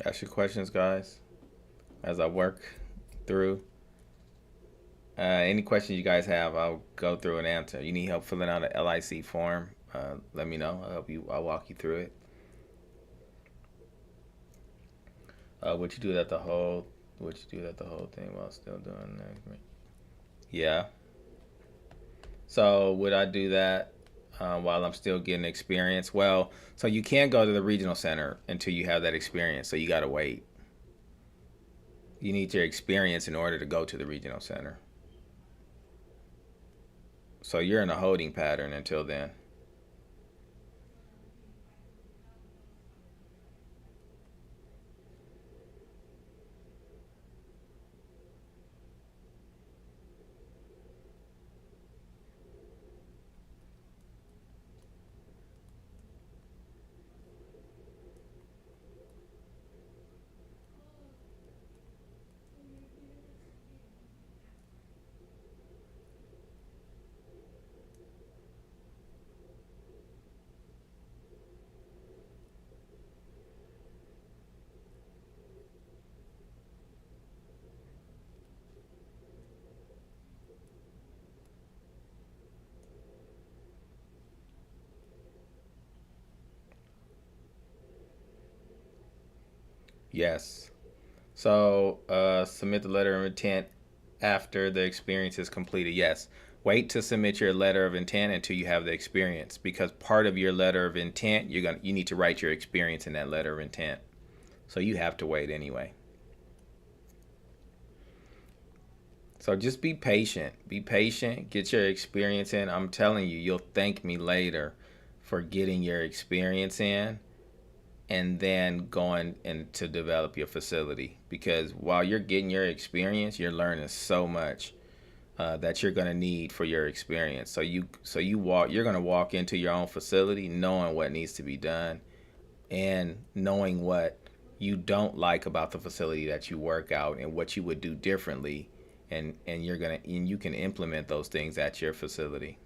Ask your questions, guys, as I work through. Any questions you guys have, I'll go through and answer. You need help filling out a LIC form? Let me know. I'll help you. I'll walk you through it. Would you do that the whole? Would you do that the whole thing while still doing that? Yeah. So would I do that while I'm still getting experience? Well, so you can't go to the regional center until you have that experience. So you got to wait. You need your experience in order to go to the regional center. So you're in a holding pattern until then. Yes. So submit the letter of intent after the experience is completed. Yes. Wait to submit your letter of intent until you have the experience, because part of your letter of intent, you need to write your experience in that letter of intent. So you have to wait anyway. So just be patient. Be patient. Get your experience in. I'm telling you, you'll thank me later for getting your experience in and then going and to develop your facility. Because while you're getting your experience, you're learning so much that you're going to need for your experience. You're going to walk into your own facility knowing what needs to be done and knowing what you don't like about the facility that you work out and what you would do differently, and you can implement those things at your facility.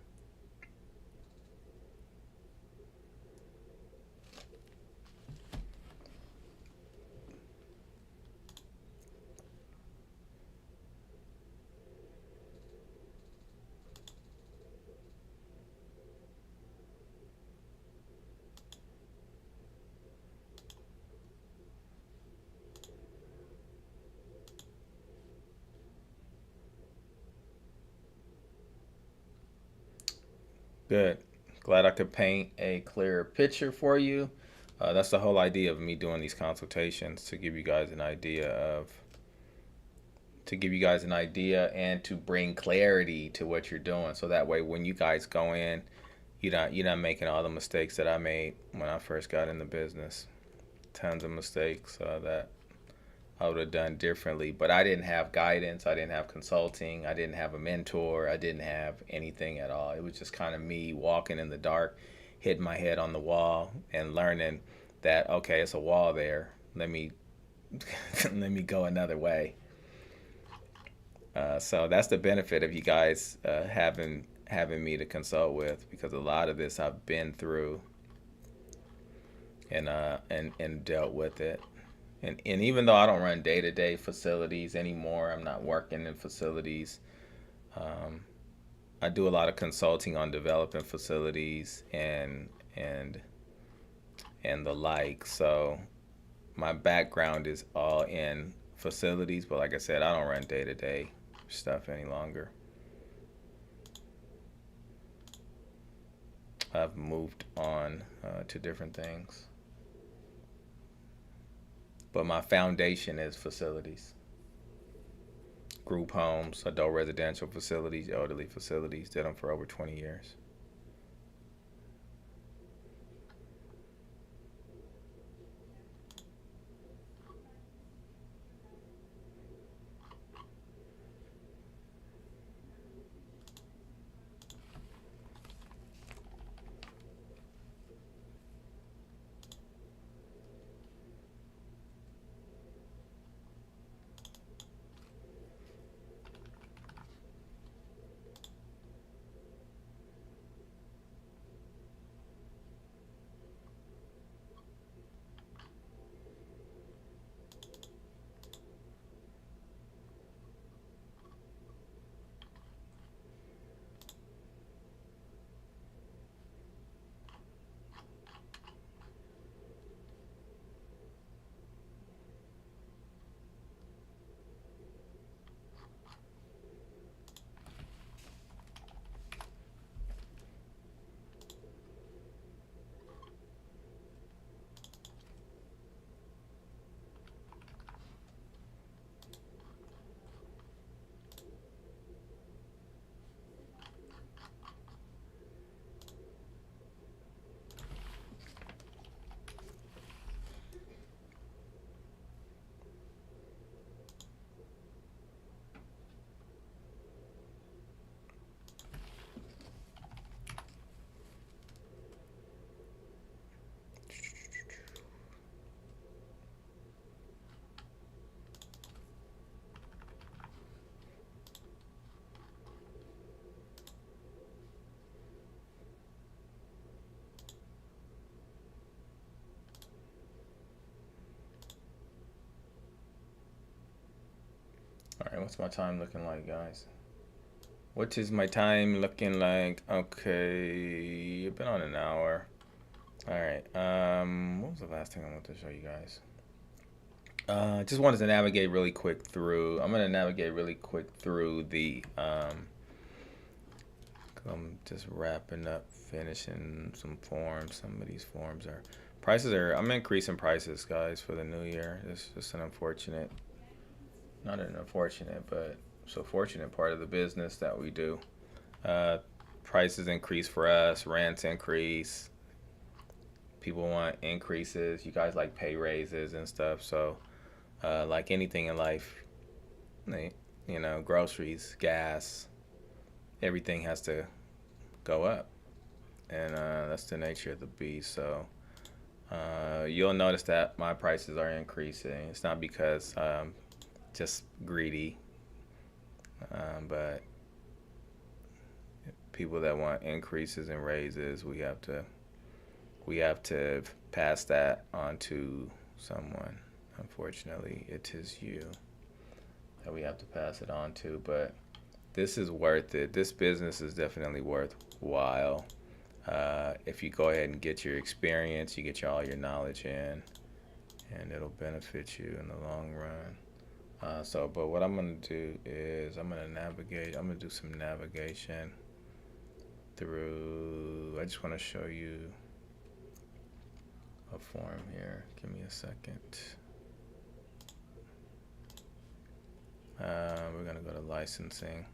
Good. Glad I could paint a clearer picture for you. That's the whole idea of me doing these consultations, to give you guys an idea and to bring clarity to what you're doing. So that way, when you guys go in, you're not making all the mistakes that I made when I first got in the business. Tons of mistakes that I would have done differently. But I didn't have guidance. I didn't have consulting. I didn't have a mentor. I didn't have anything at all. It was just kind of me walking in the dark, hitting my head on the wall, and learning that okay, it's a wall there. Let me let me go another way. So that's the benefit of you guys having me to consult with, because a lot of this I've been through and dealt with it. And even though I don't run day to day facilities anymore, I'm not working in facilities. Um, I do a lot of consulting on developing facilities and and the like. So my background is all in facilities, but like I said, I don't run day to day stuff any longer. I've moved on to different things, but my foundation is facilities, group homes, adult residential facilities, elderly facilities. Did them for over 20 years. what's my time looking like, guys? What is my time looking like? Okay, I've been on an hour. All right. What was the last thing I wanted to show you guys? Just wanted to navigate really quick through. I'm gonna navigate really quick through the. I'm just wrapping up, finishing some forms. Some of these forms are prices are. I'm increasing prices, guys, for the new year. It's just an unfortunate, not an unfortunate, but so fortunate part of the business that we do. Uh, Prices increase for us. Rents increase. People want increases. You guys like pay raises and stuff. So, like anything in life, groceries, gas, everything has to go up, and that's the nature of the beast. So you'll notice that my prices are increasing. It's not because I'm just greedy, but people that want increases and raises, we have to pass that on to someone. Unfortunately, it is you that we have to pass it on to, but this is worth it. This business is definitely worthwhile. If you go ahead and get your experience, you get all your knowledge in, and it'll benefit you in the long run. But what I'm gonna do is I'm gonna navigate. I'm gonna do some navigation through. I just want to show you a form here. Give me a second. We're gonna go to licensing.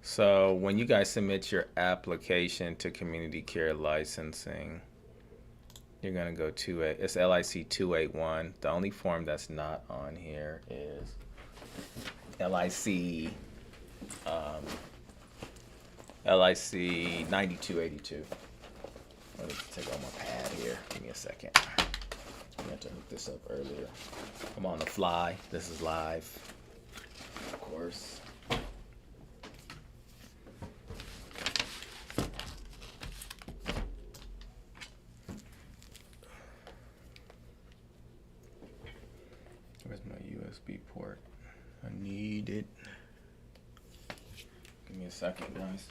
So when you guys submit your application to community care licensing, you're gonna go to it. It's LIC 281. The only form that's not on here is LIC LIC 9282. Let me take out my pad here. Give me a second. I meant to look this up earlier. I'm on the fly. This is live, of course. Where's my USB port? I need it. Give me a second, guys.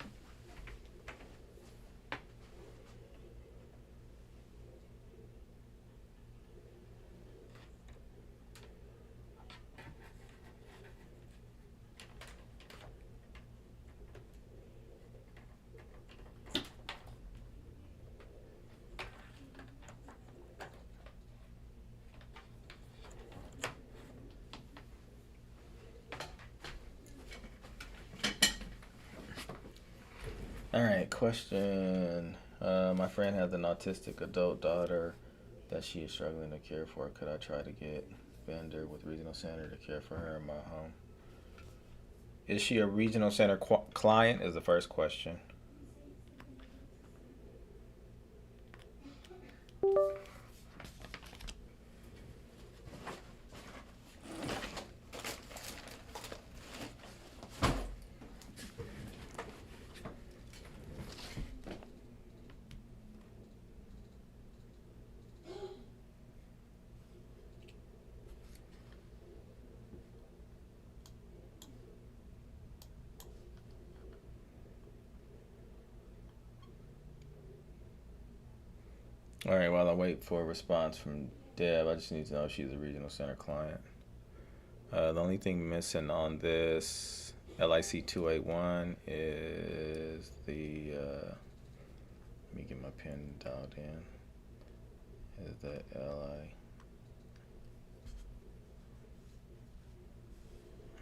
All right, question. My friend has an autistic adult daughter that she is struggling to care for. Could I try to get vendor with regional center to care for her in my home? Is she a regional center client? Is the first question. All right, while I wait for a response from Deb, I just need to know if she's a regional center client. The only thing missing on this LIC 281 is the, let me get my pen dialed in, is the LI.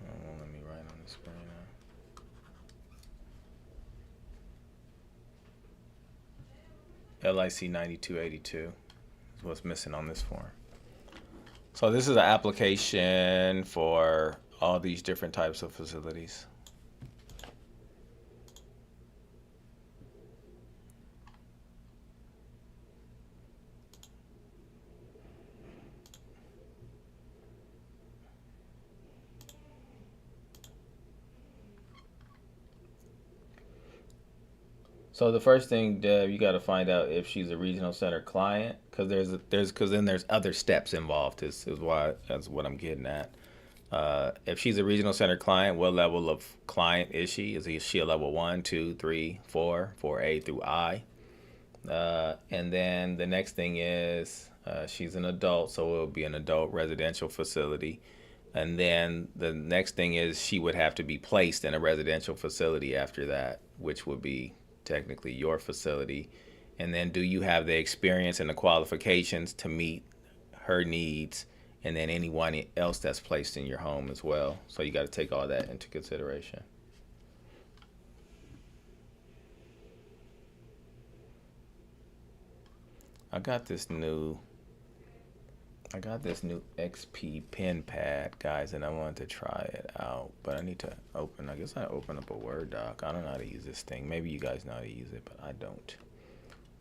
Won't let me write on the screen now. LIC 9282 is what's missing on this form. So this is an application for all these different types of facilities. So the first thing, Deb, you got to find out if she's a regional center client, because then there's other steps involved. Is why that's what I'm getting at. If she's a regional center client, what level of client is she? Is she a level one, two, three, four, 4A through I? And then the next thing is she's an adult, so it will be an adult residential facility. And then the next thing is she would have to be placed in a residential facility after that, which would be technically your facility. And then do you have the experience and the qualifications to meet her needs and then anyone else that's placed in your home as well? So you got to take all that into consideration. I got this new I got this new XP pen pad, guys, and I wanted to try it out, but I need to I guess I open up a Word doc. I don't know how to use this thing. Maybe you guys know how to use it, but I don't.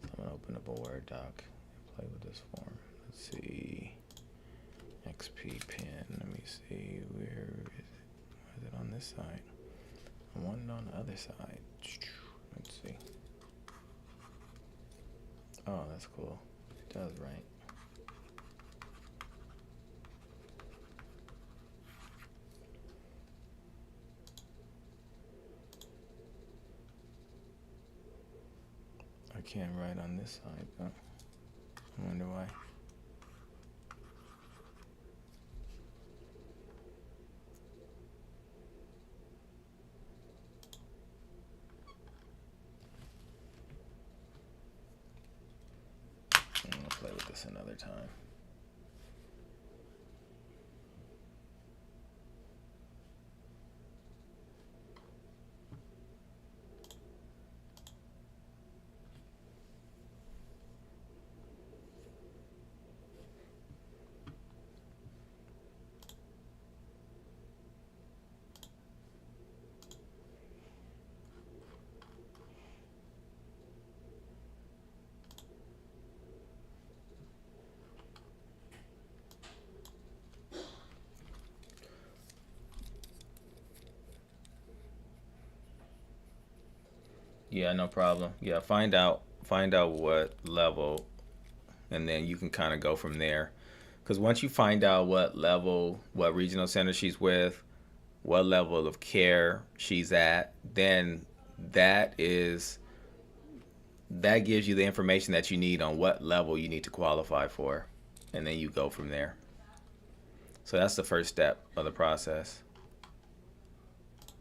So I'm gonna open up a Word doc and play with this form. Let's see. XP pen. Let me see. Where is it? Is it on this side? I want it on the other side. Let's see. Oh, that's cool. It does, right? I can't write on this side, though. I wonder why. I'm gonna play with this another time. Yeah, no problem. Yeah, find out what level, and then you can kind of go from there. Because once you find out what level, what regional center she's with, what level of care she's at, then that is that gives you the information that you need on what level you need to qualify for, and then you go from there. So that's the first step of the process.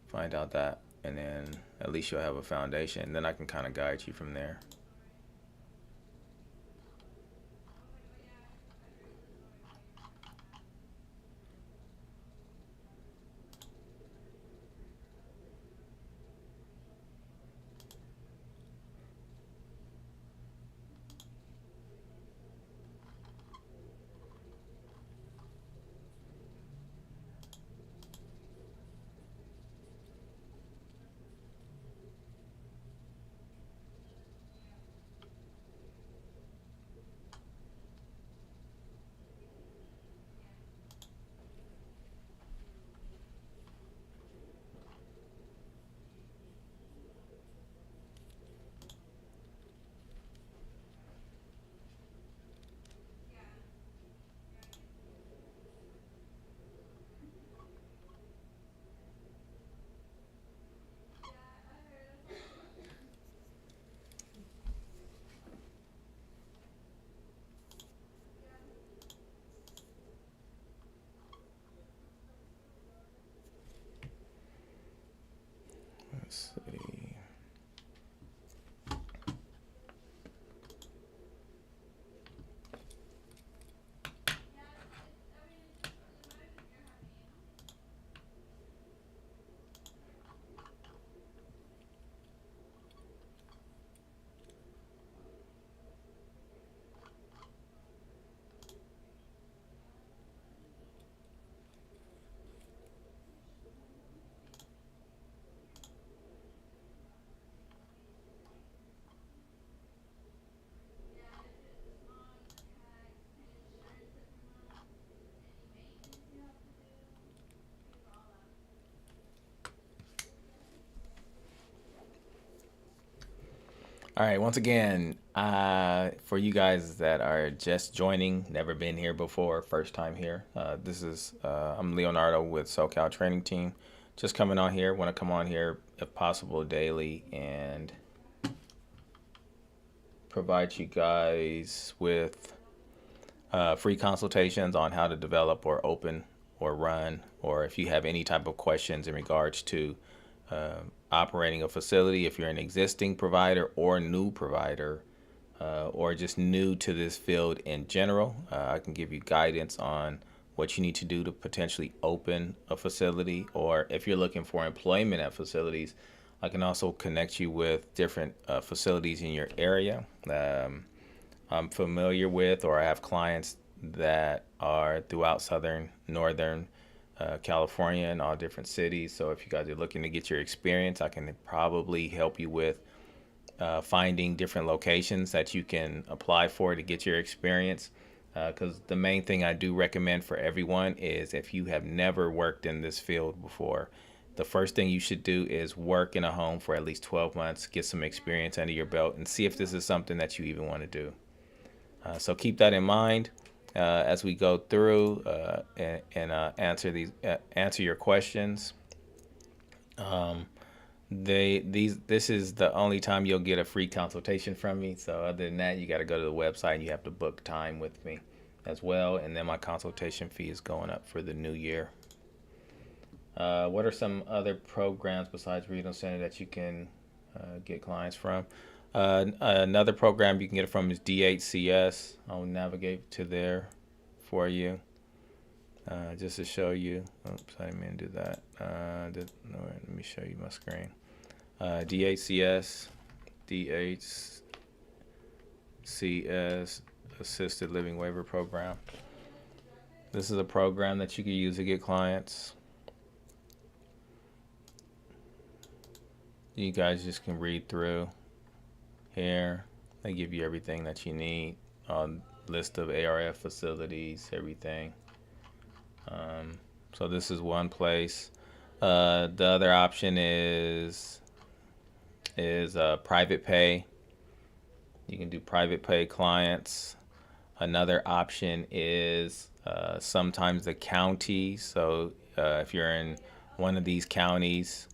Find out that, and then at least you'll have a foundation. Then I can kind of guide you from there. All right, once again, for you guys that are just joining, never been here before, first time here, I'm Leonardo with SoCal Training Team. Just coming on here, want to come on here if possible daily and provide you guys with free consultations on how to develop or open or run, or if you have any type of questions in regards to operating a facility, if you're an existing provider or new provider, or just new to this field in general. I can give you guidance on what you need to do to potentially open a facility, or if you're looking for employment at facilities, I can also connect you with different facilities in your area. I'm familiar with, or I have clients that are throughout northern California and all different cities. So if you guys are looking to get your experience, I can probably help you with finding different locations that you can apply for to get your experience. Because the main thing I do recommend for everyone is if you have never worked in this field before, the first thing you should do is work in a home for at least 12 months, get some experience under your belt, and see if this is something that you even want to do. So keep that in mind as we go through and answer your questions. This is the only time you'll get a free consultation from me. So other than that, you got to go to the website and you have to book time with me as well. And then my consultation fee is going up for the new year. What are some other programs besides Regional Center that you can get clients from? Another program you can get it from is DHCS. I'll navigate to there for you just to show you. Oops, I didn't mean to do that. Let me show you my screen. DHCS, Assisted Living Waiver Program. This is a program that you can use to get clients. You guys just can read through here. They give you everything that you need on list of ARF facilities, everything. So this is one place. The other option is private pay. You can do private pay clients. Another option is sometimes the county. So if you're in one of these counties,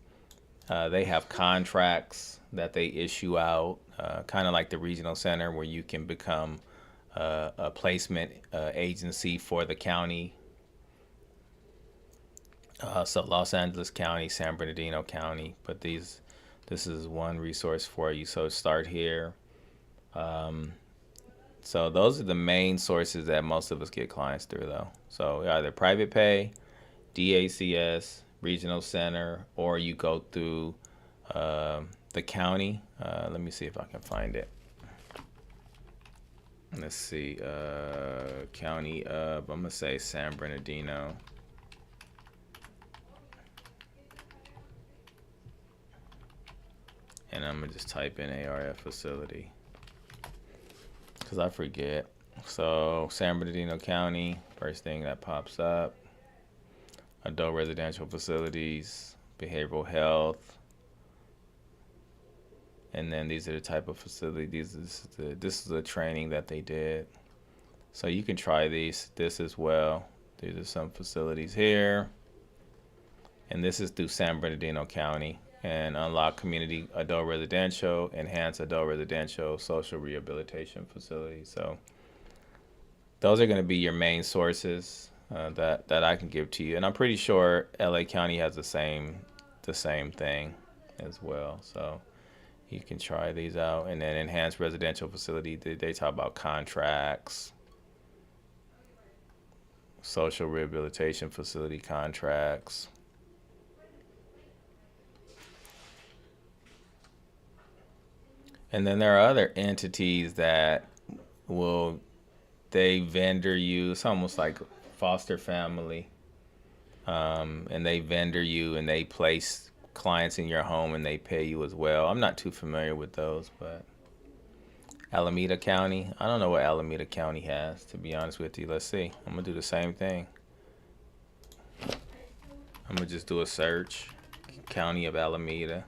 they have contracts that they issue out, kind of like the regional center, where you can become a placement agency for the county. So Los Angeles County, San Bernardino County, but this is one resource for you. So start here. So those are the main sources that most of us get clients through, though. So either private pay, DACS, regional center, or you go through the county. Let me see if I can find it. Let's see, county of, I'm gonna say San Bernardino. And I'm gonna just type in ARF facility because I forget. So San Bernardino County, first thing that pops up. Adult residential facilities, behavioral health, and then these are the type of facilities. This is the training that they did. So you can try this as well. These are some facilities here, and this is through San Bernardino County. And unlock community adult residential, enhance adult residential, social rehabilitation facilities. So those are going to be your main sources that I can give to you. And I'm pretty sure LA County has the same thing as well. So you can try these out. And then enhanced residential facility, they talk about contracts, social rehabilitation facility contracts. And then there are other entities that they vendor you. It's almost like foster family. And they vendor you and they place clients in your home and they pay you as well. I'm not too familiar with those, but Alameda County. I don't know what Alameda County has, to be honest with you. Let's see. I'm going to do the same thing. I'm going to just do a search. County of Alameda.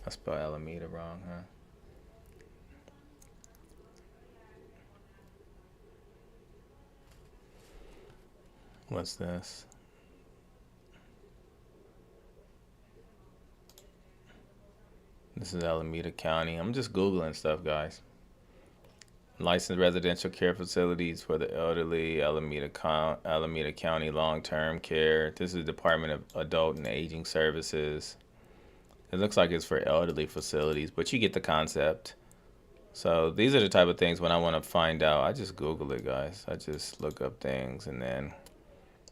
I spelled Alameda wrong, huh? What's this? This is Alameda County. I'm just Googling stuff, guys. Licensed residential care facilities for the elderly, Alameda County long-term care. This is Department of Adult and Aging Services. It looks like it's for elderly facilities, but you get the concept. So these are the type of things when I want to find out, I just Google it, guys. I just look up things, and then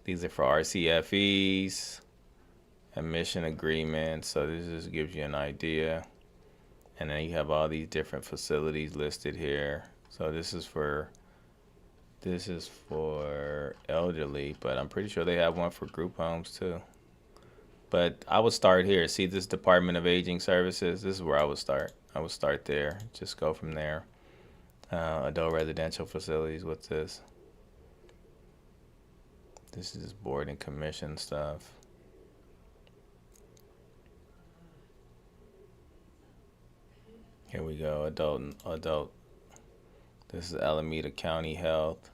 these are for RCFEs, admission agreements. So this just gives you an idea. And then you have all these different facilities listed here. So this is for elderly, but I'm pretty sure they have one for group homes too. But I would start here. See this Department of Aging Services? This is where I would start. I would start there. Just go from there. Adult residential facilities. What's this? This is board and commission stuff. Here we go. Adult. This is Alameda County Health.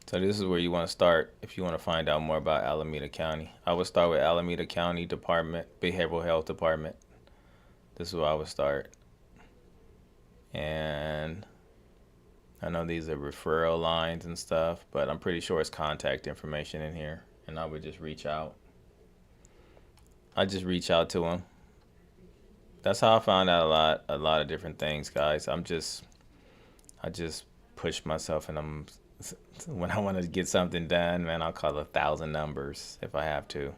So this is where you want to start if you want to find out more about Alameda County. I would start with Alameda County Department, Behavioral Health Department. This is where I would start. And I know these are referral lines and stuff, but I'm pretty sure it's contact information in here. And I would just reach out. I just reach out to them. That's how I found out a lot of different things, guys. I just push myself, and when I want to get something done, man, I'll call 1,000 numbers if I have to,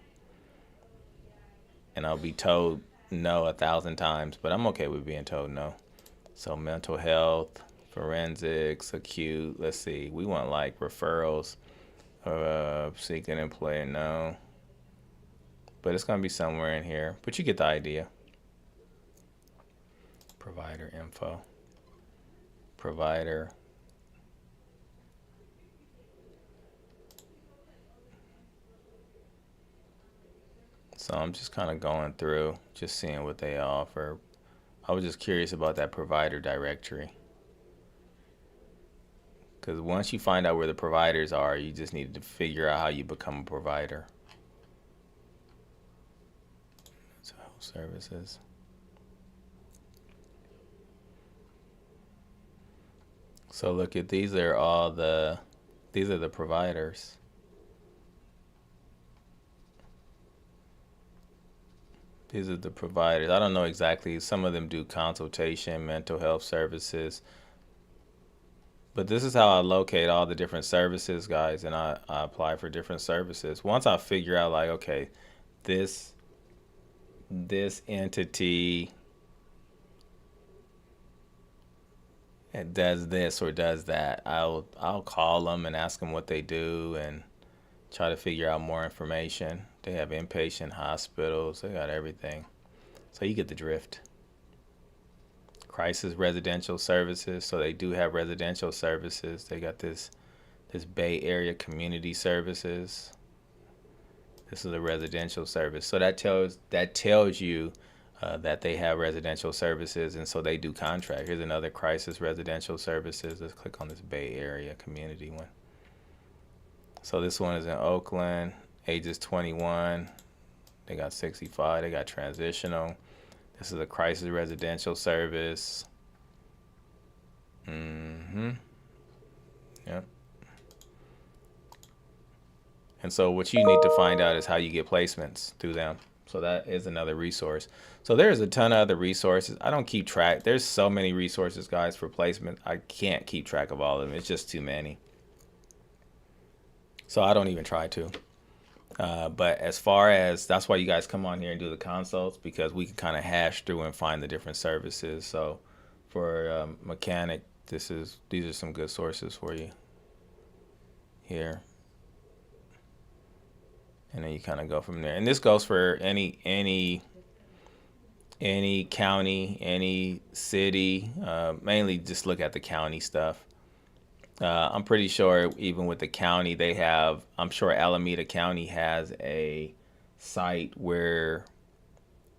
and I'll be told no 1,000 times, but I'm okay with being told no. So mental health, forensics, acute. Let's see, we want like referrals, seeking employer, no, but it's gonna be somewhere in here. But you get the idea. Provider info. Provider. So I'm just kind of going through, just seeing what they offer. I was just curious about that provider directory. Because once you find out where the providers are, you just need to figure out how you become a provider. So services. So look at these are the providers. These are the providers. I don't know exactly. Some of them do consultation, mental health services. But this is how I locate all the different services, guys, and I apply for different services. Once I figure out, like, okay, this entity does this or does that, I'll call them and ask them what they do and try to figure out more information. They have inpatient hospitals. They got everything. So you get the drift. Crisis residential services. So they do have residential services. They got this Bay Area community services. This is a residential service. So that tells you that they have residential services, and so they do contract. Here's another crisis residential services. Let's click on this Bay Area community one. So this one is in Oakland, ages 21. They got 65. They got transitional. This is a crisis residential service. Yep. And so what you need to find out is how you get placements through them. So that is another resource. So there's a ton of other resources. I don't keep track. There's so many resources, guys, for placement. I can't keep track of all of them. It's just too many. So I don't even try to. But as far as, that's why you guys come on here and do the consults, because we can kind of hash through and find the different services. So for mechanic, these are some good sources for you here. And then you kind of go from there. And this goes for any any county, any city. Mainly just look at the county stuff. I'm pretty sure even with the county, they have, I'm sure Alameda County has a site where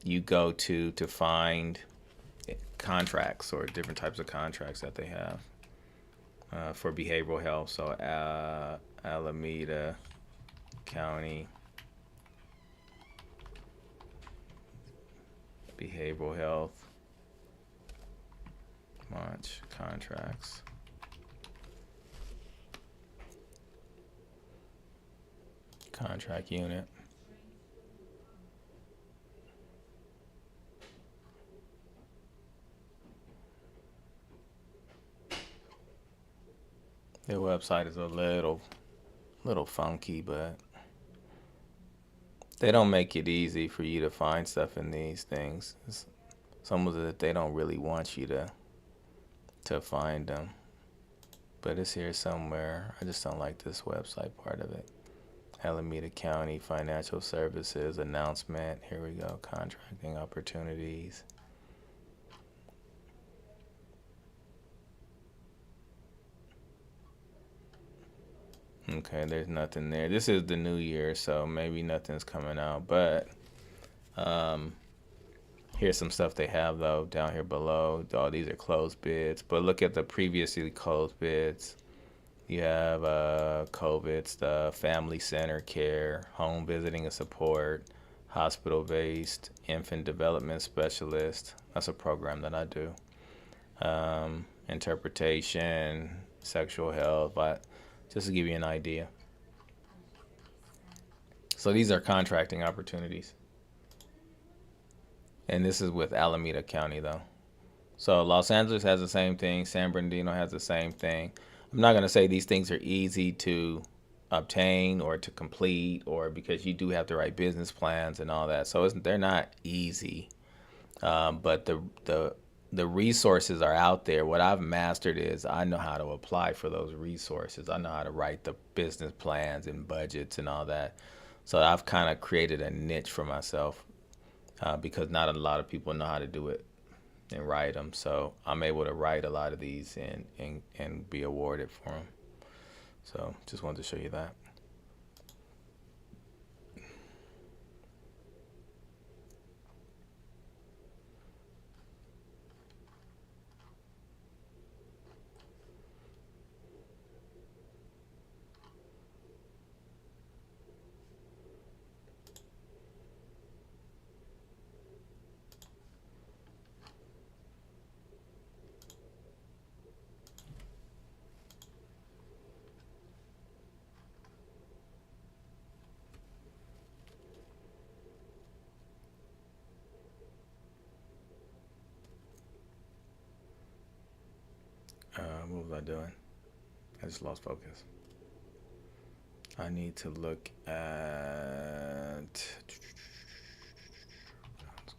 you go to find contracts or different types of contracts that they have for behavioral health. So Alameda County behavioral health launch contracts. Contract unit. Their website is a little funky, but they don't make it easy for you to find stuff in these things. Some of it they don't really want you to find them, but it's here somewhere. I just don't like this website part of it. Alameda County Financial Services announcement. Here we go. Contracting opportunities. Okay, there's nothing there. This is the new year, so maybe nothing's coming out. But here's some stuff they have though down here below. All these are closed bids, but look at the previously closed bids. You have COVID stuff, family center care, home visiting and support, hospital-based infant development specialist. That's a program that I do. Interpretation, sexual health, but just to give you an idea. So these are contracting opportunities. And this is with Alameda County though. So Los Angeles has the same thing. San Bernardino has the same thing. I'm not going to say these things are easy to obtain or to complete, or because you do have to write business plans and all that. So they're not easy. But the resources are out there. What I've mastered is I know how to apply for those resources. I know how to write the business plans and budgets and all that. So I've kind of created a niche for myself because not a lot of people know how to do it and write them. So I'm able to write a lot of these and be awarded for them. So just wanted to show you that. What was I doing? I just lost focus. I need to look at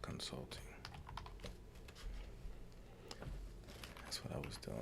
consulting. That's what I was doing.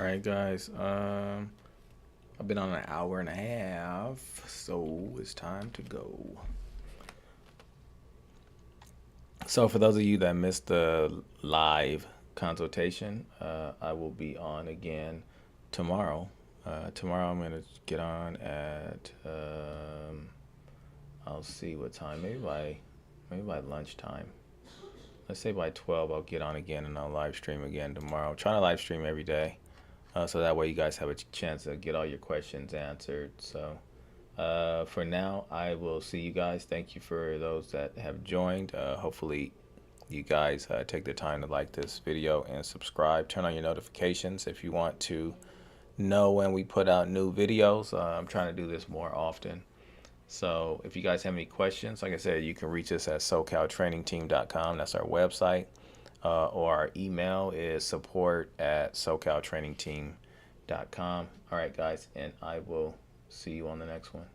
All right, guys. I've been on an hour and a half, so it's time to go. So, for those of you that missed the live consultation, I will be on again tomorrow. Tomorrow, I'm gonna get on at I'll see what time. Maybe by lunchtime. Let's say by 12, I'll get on again and I'll live stream again tomorrow. I'm trying to live stream every day, so that way you guys have a chance to get all your questions answered. So for now, I will see you guys. Thank you for those that have joined. Hopefully, you guys take the time to like this video and subscribe. Turn on your notifications if you want to know when we put out new videos. I'm trying to do this more often. So if you guys have any questions, like I said, you can reach us at SoCalTrainingTeam.com. That's our website. Or our email is support@SoCalTrainingTeam.com. All right, guys, and I will see you on the next one.